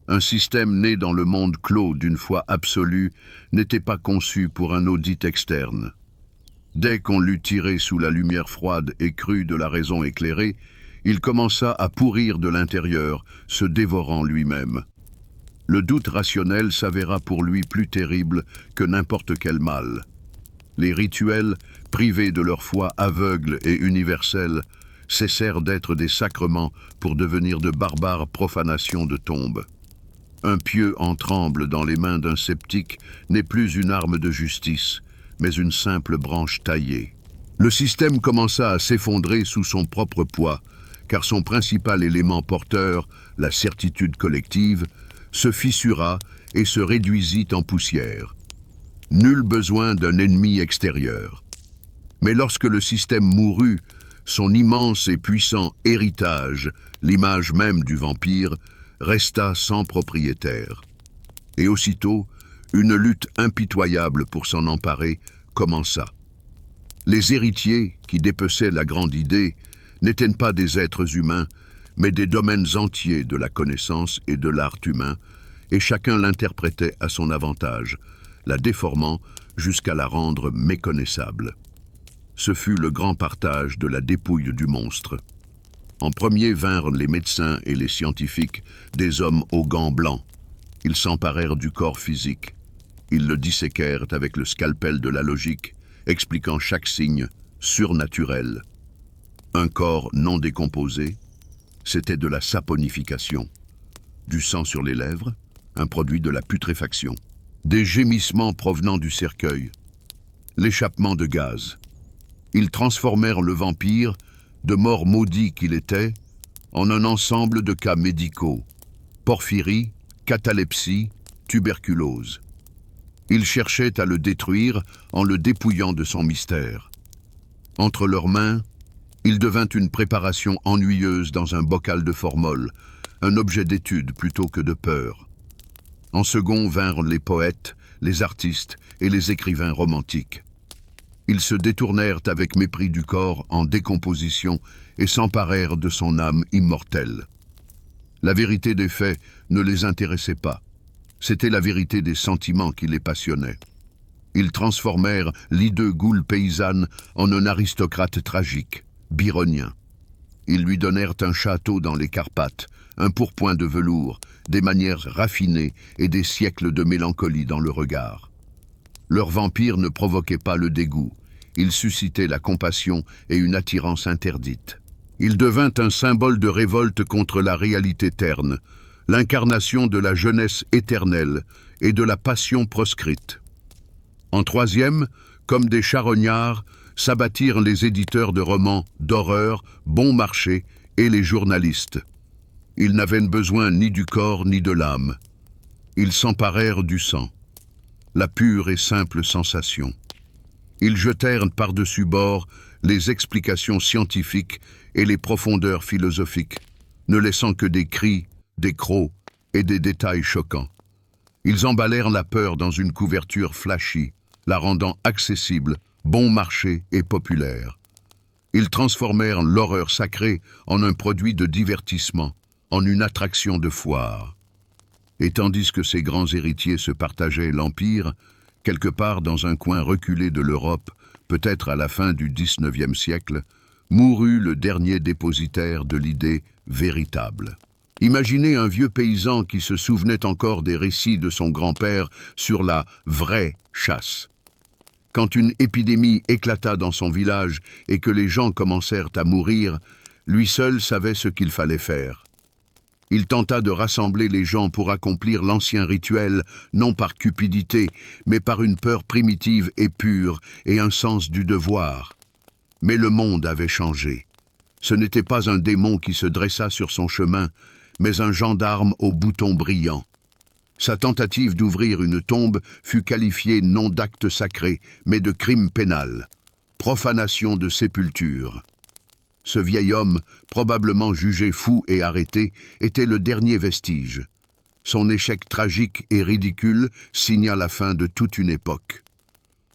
Un système né dans le monde clos d'une foi absolue n'était pas conçu pour un audit externe. Dès qu'on l'eut tiré sous la lumière froide et crue de la raison éclairée, il commença à pourrir de l'intérieur, se dévorant lui-même. Le doute rationnel s'avéra pour lui plus terrible que n'importe quel mal. Les rituels, privés de leur foi aveugle et universelle, cessèrent d'être des sacrements pour devenir de barbares profanations de tombes. Un pieu en tremble dans les mains d'un sceptique n'est plus une arme de justice, mais une simple branche taillée. Le système commença à s'effondrer sous son propre poids, car son principal élément porteur, la certitude collective, se fissura et se réduisit en poussière. Nul besoin d'un ennemi extérieur. Mais lorsque le système mourut, son immense et puissant héritage, l'image même du vampire, resta sans propriétaire. Et aussitôt, une lutte impitoyable pour s'en emparer commença. Les héritiers, qui dépeçaient la grande idée, n'étaient pas des êtres humains, mais des domaines entiers de la connaissance et de l'art humain, et chacun l'interprétait à son avantage, la déformant jusqu'à la rendre méconnaissable. Ce fut le grand partage de la dépouille du monstre. En premier vinrent les médecins et les scientifiques, des hommes aux gants blancs. Ils s'emparèrent du corps physique. Ils le disséquèrent avec le scalpel de la logique, expliquant chaque signe surnaturel. Un corps non décomposé, c'était de la saponification. Du sang sur les lèvres, un produit de la putréfaction. Des gémissements provenant du cercueil. L'échappement de gaz. Ils transformèrent le vampire, de mort maudit qu'il était, en un ensemble de cas médicaux. Porphyrie, catalepsie, tuberculose. Ils cherchaient à le détruire en le dépouillant de son mystère. Entre leurs mains, il devint une préparation ennuyeuse dans un bocal de formol, un objet d'étude plutôt que de peur. En second vinrent les poètes, les artistes et les écrivains romantiques. Ils se détournèrent avec mépris du corps en décomposition et s'emparèrent de son âme immortelle. La vérité des faits ne les intéressait pas. C'était la vérité des sentiments qui les passionnaient. Ils transformèrent l'hideux goule paysanne en un aristocrate tragique, byronien. Ils lui donnèrent un château dans les Carpates, un pourpoint de velours, des manières raffinées et des siècles de mélancolie dans le regard. Leur vampire ne provoquait pas le dégoût. Il suscitait la compassion et une attirance interdite. Il devint un symbole de révolte contre la réalité terne, l'incarnation de la jeunesse éternelle et de la passion proscrite. En troisième, comme des charognards, s'abattirent les éditeurs de romans, d'horreur, bon marché et les journalistes. Ils n'avaient besoin ni du corps ni de l'âme. Ils s'emparèrent du sang, la pure et simple sensation. Ils jetèrent par-dessus bord les explications scientifiques et les profondeurs philosophiques, ne laissant que des cris, des crocs et des détails choquants. Ils emballèrent la peur dans une couverture flashy, la rendant accessible, bon marché et populaire. Ils transformèrent l'horreur sacrée en un produit de divertissement, en une attraction de foire. Et tandis que ces grands héritiers se partageaient l'Empire, quelque part dans un coin reculé de l'Europe, peut-être à la fin du XIXe siècle, mourut le dernier dépositaire de l'idée véritable. Imaginez un vieux paysan qui se souvenait encore des récits de son grand-père sur la vraie chasse. Quand une épidémie éclata dans son village et que les gens commencèrent à mourir, lui seul savait ce qu'il fallait faire. Il tenta de rassembler les gens pour accomplir l'ancien rituel, non par cupidité, mais par une peur primitive et pure et un sens du devoir. Mais le monde avait changé. Ce n'était pas un démon qui se dressa sur son chemin, mais un gendarme au bouton brillant. Sa tentative d'ouvrir une tombe fut qualifiée non d'acte sacré, mais de crime pénal. Profanation de sépulture. Ce vieil homme, probablement jugé fou et arrêté, était le dernier vestige. Son échec tragique et ridicule signa la fin de toute une époque.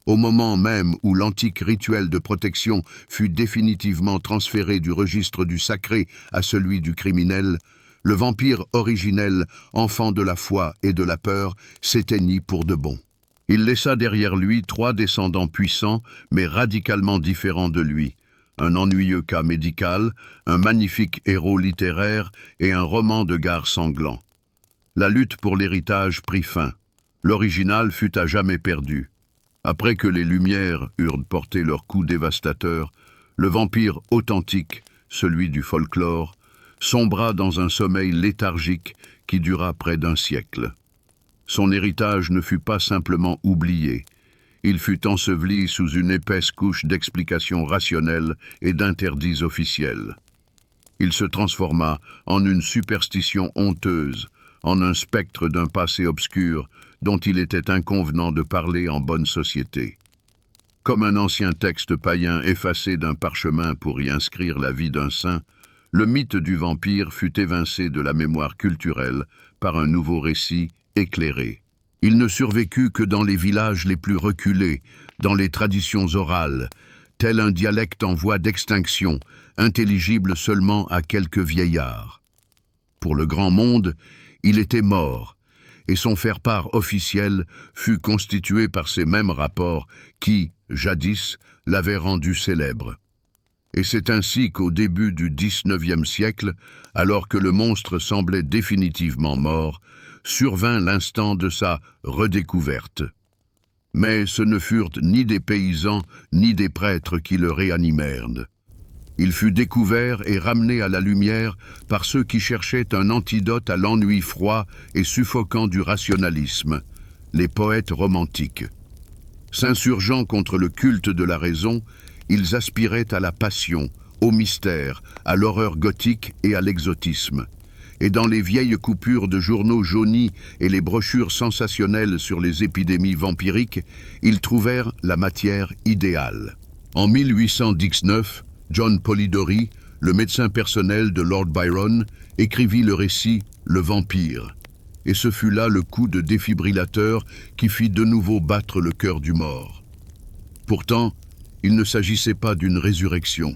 Au moment même où l'antique rituel de protection fut définitivement transféré du registre du sacré à celui du criminel, le vampire originel, enfant de la foi et de la peur, s'éteignit pour de bon. Il laissa derrière lui 3 descendants puissants, mais radicalement différents de lui. Un ennuyeux cas médical, un magnifique héros littéraire et un roman de gare sanglant. La lutte pour l'héritage prit fin. L'original fut à jamais perdu. Après que les Lumières eurent porté leur coup dévastateur, le vampire authentique, celui du folklore, sombra dans un sommeil léthargique qui dura près d'1 siècle. Son héritage ne fut pas simplement oublié. Il fut enseveli sous une épaisse couche d'explications rationnelles et d'interdits officiels. Il se transforma en une superstition honteuse, en un spectre d'un passé obscur dont il était inconvenant de parler en bonne société. Comme un ancien texte païen effacé d'un parchemin pour y inscrire la vie d'un saint, le mythe du vampire fut évincé de la mémoire culturelle par un nouveau récit éclairé. Il ne survécut que dans les villages les plus reculés, dans les traditions orales, tel un dialecte en voie d'extinction, intelligible seulement à quelques vieillards. Pour le grand monde, il était mort, et son faire-part officiel fut constitué par ces mêmes rapports qui, jadis, l'avaient rendu célèbre. Et c'est ainsi qu'au début du XIXe siècle, alors que le monstre semblait définitivement mort, survint l'instant de sa redécouverte. Mais ce ne furent ni des paysans ni des prêtres qui le réanimèrent. Il fut découvert et ramené à la lumière par ceux qui cherchaient un antidote à l'ennui froid et suffocant du rationalisme, les poètes romantiques. S'insurgeant contre le culte de la raison, ils aspiraient à la passion, au mystère, à l'horreur gothique et à l'exotisme. Et dans les vieilles coupures de journaux jaunis et les brochures sensationnelles sur les épidémies vampiriques, ils trouvèrent la matière idéale. En 1819, John Polidori, le médecin personnel de Lord Byron, écrivit le récit « Le vampire ». Et ce fut là le coup de défibrillateur qui fit de nouveau battre le cœur du mort. Pourtant, il ne s'agissait pas d'une résurrection.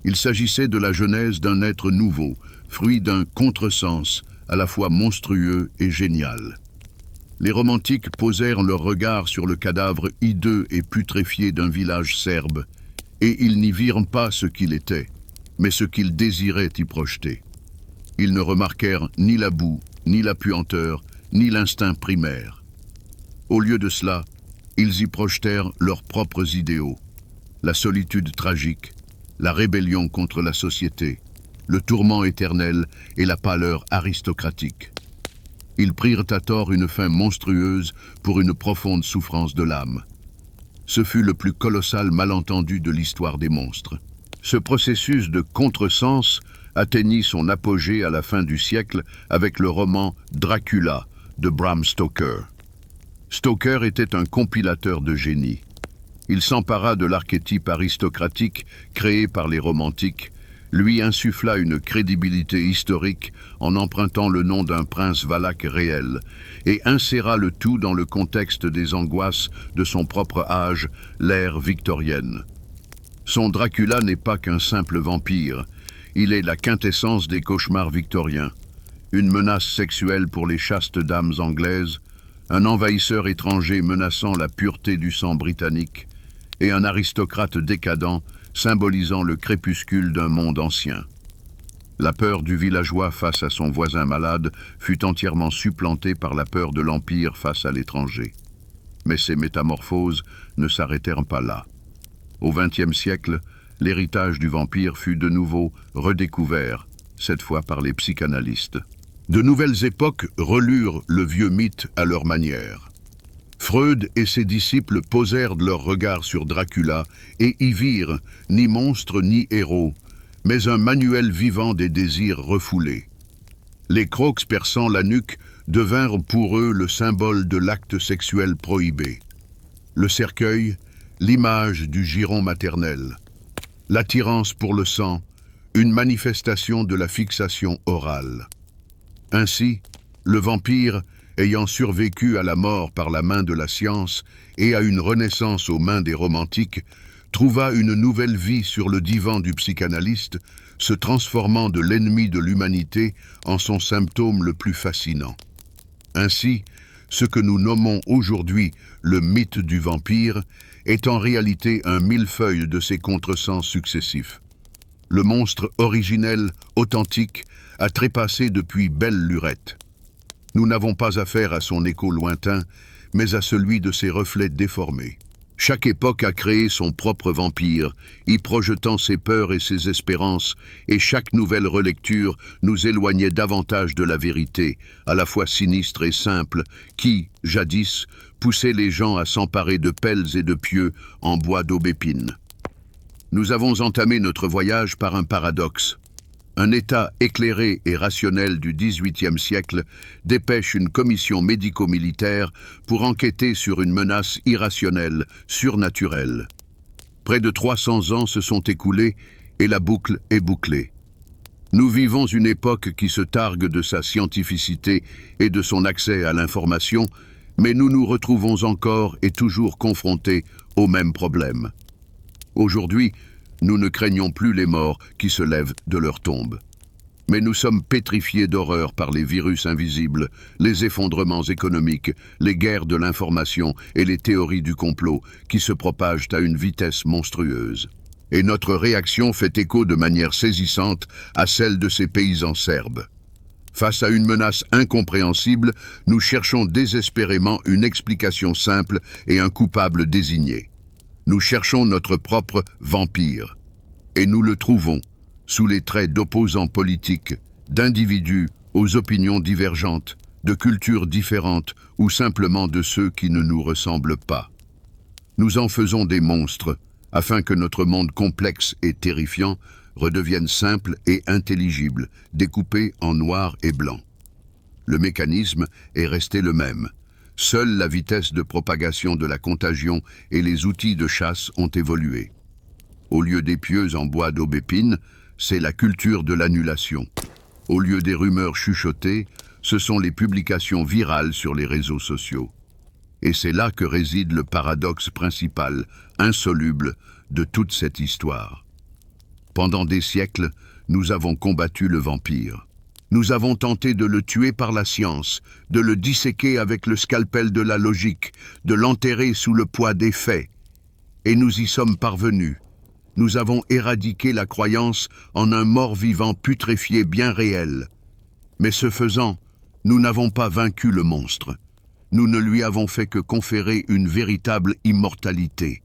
Il s'agissait de la genèse d'un être nouveau, fruit d'un contresens à la fois monstrueux et génial. Les romantiques posèrent leur regard sur le cadavre hideux et putréfié d'un village serbe, et ils n'y virent pas ce qu'il était, mais ce qu'ils désiraient y projeter. Ils ne remarquèrent ni la boue, ni la puanteur, ni l'instinct primaire. Au lieu de cela, ils y projetèrent leurs propres idéaux, la solitude tragique, la rébellion contre la société, le tourment éternel et la pâleur aristocratique. Ils prirent à tort une fin monstrueuse pour une profonde souffrance de l'âme. Ce fut le plus colossal malentendu de l'histoire des monstres. Ce processus de contresens atteignit son apogée à la fin du siècle avec le roman Dracula de Bram Stoker. Stoker était un compilateur de génie. Il s'empara de l'archétype aristocratique créé par les romantiques, lui insuffla une crédibilité historique en empruntant le nom d'un prince valaque réel et inséra le tout dans le contexte des angoisses de son propre âge, l'ère victorienne. Son Dracula n'est pas qu'un simple vampire, il est la quintessence des cauchemars victoriens, une menace sexuelle pour les chastes dames anglaises, un envahisseur étranger menaçant la pureté du sang britannique, et un aristocrate décadent symbolisant le crépuscule d'un monde ancien. La peur du villageois face à son voisin malade fut entièrement supplantée par la peur de l'Empire face à l'étranger. Mais ces métamorphoses ne s'arrêtèrent pas là. Au XXe siècle, l'héritage du vampire fut de nouveau redécouvert, cette fois par les psychanalystes. De nouvelles époques relurent le vieux mythe à leur manière. Freud et ses disciples posèrent leur regard sur Dracula et y virent ni monstre ni héros, mais un manuel vivant des désirs refoulés. Les crocs perçant la nuque devinrent pour eux le symbole de l'acte sexuel prohibé. Le cercueil, l'image du giron maternel. L'attirance pour le sang, une manifestation de la fixation orale. Ainsi, le vampire, ayant survécu à la mort par la main de la science et à une renaissance aux mains des romantiques, trouva une nouvelle vie sur le divan du psychanalyste, se transformant de l'ennemi de l'humanité en son symptôme le plus fascinant. Ainsi, ce que nous nommons aujourd'hui le mythe du vampire est en réalité un millefeuille de ses contresens successifs. Le monstre originel, authentique, a trépassé depuis belle lurette. Nous n'avons pas affaire à son écho lointain, mais à celui de ses reflets déformés. Chaque époque a créé son propre vampire, y projetant ses peurs et ses espérances, et chaque nouvelle relecture nous éloignait davantage de la vérité, à la fois sinistre et simple, qui, jadis, poussait les gens à s'emparer de pelles et de pieux en bois d'aubépine. Nous avons entamé notre voyage par un paradoxe. Un État éclairé et rationnel du XVIIIe siècle dépêche une commission médico-militaire pour enquêter sur une menace irrationnelle, surnaturelle. Près de 300 ans se sont écoulés et la boucle est bouclée. Nous vivons une époque qui se targue de sa scientificité et de son accès à l'information, mais nous nous retrouvons encore et toujours confrontés aux mêmes problèmes. Aujourd'hui, nous ne craignons plus les morts qui se lèvent de leur tombe. Mais nous sommes pétrifiés d'horreur par les virus invisibles, les effondrements économiques, les guerres de l'information et les théories du complot qui se propagent à une vitesse monstrueuse. Et notre réaction fait écho de manière saisissante à celle de ces paysans serbes. Face à une menace incompréhensible, nous cherchons désespérément une explication simple et un coupable désigné. Nous cherchons notre propre vampire. Et nous le trouvons, sous les traits d'opposants politiques, d'individus aux opinions divergentes, de cultures différentes ou simplement de ceux qui ne nous ressemblent pas. Nous en faisons des monstres, afin que notre monde complexe et terrifiant redevienne simple et intelligible, découpé en noir et blanc. Le mécanisme est resté le même. Seule la vitesse de propagation de la contagion et les outils de chasse ont évolué. Au lieu des pieux en bois d'aubépine, c'est la culture de l'annulation. Au lieu des rumeurs chuchotées, ce sont les publications virales sur les réseaux sociaux. Et c'est là que réside le paradoxe principal, insoluble, de toute cette histoire. Pendant des siècles, nous avons combattu le vampire. Nous avons tenté de le tuer par la science, de le disséquer avec le scalpel de la logique, de l'enterrer sous le poids des faits. Et nous y sommes parvenus. Nous avons éradiqué la croyance en un mort-vivant putréfié bien réel. Mais ce faisant, nous n'avons pas vaincu le monstre. Nous ne lui avons fait que conférer une véritable immortalité.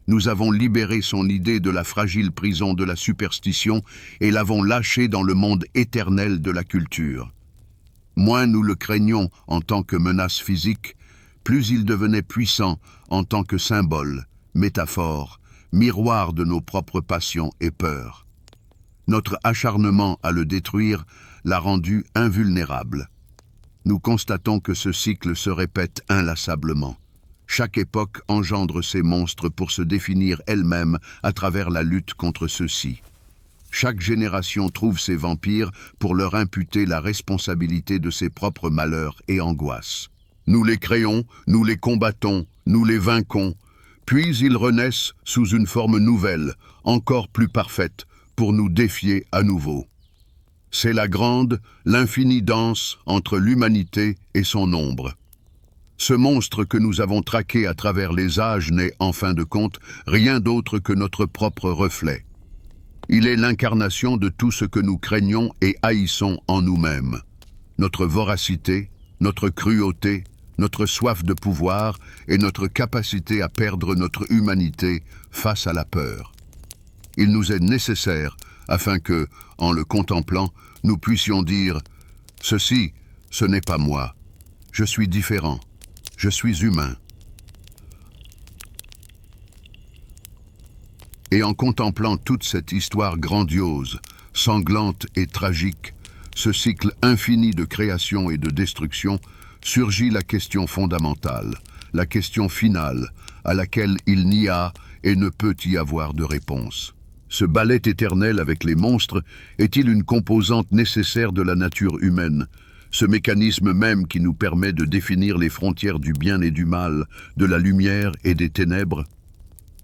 Nous avons libéré son idée de la fragile prison de la superstition et l'avons lâché dans le monde éternel de la culture. Moins nous le craignons en tant que menace physique, plus il devenait puissant en tant que symbole, métaphore, miroir de nos propres passions et peurs. Notre acharnement à le détruire l'a rendu invulnérable. Nous constatons que ce cycle se répète inlassablement. Chaque époque engendre ses monstres pour se définir elle-même à travers la lutte contre ceux-ci. Chaque génération trouve ses vampires pour leur imputer la responsabilité de ses propres malheurs et angoisses. Nous les créons, nous les combattons, nous les vainquons, puis ils renaissent sous une forme nouvelle, encore plus parfaite, pour nous défier à nouveau. C'est la grande, l'infinie danse entre l'humanité et son ombre. Ce monstre que nous avons traqué à travers les âges n'est, en fin de compte, rien d'autre que notre propre reflet. Il est l'incarnation de tout ce que nous craignons et haïssons en nous-mêmes. Notre voracité, notre cruauté, notre soif de pouvoir et notre capacité à perdre notre humanité face à la peur. Il nous est nécessaire afin que, en le contemplant, nous puissions dire « Ceci, ce n'est pas moi. Je suis différent. Je suis humain. » Et en contemplant toute cette histoire grandiose, sanglante et tragique, ce cycle infini de création et de destruction, surgit la question fondamentale, la question finale, à laquelle il n'y a et ne peut y avoir de réponse. Ce ballet éternel avec les monstres est-il une composante nécessaire de la nature humaine, ce mécanisme même qui nous permet de définir les frontières du bien et du mal, de la lumière et des ténèbres?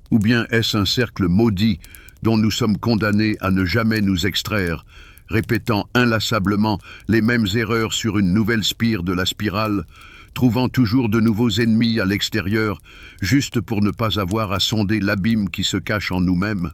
Ou bien est-ce un cercle maudit dont nous sommes condamnés à ne jamais nous extraire, répétant inlassablement les mêmes erreurs sur une nouvelle spire de la spirale, trouvant toujours de nouveaux ennemis à l'extérieur, juste pour ne pas avoir à sonder l'abîme qui se cache en nous-mêmes?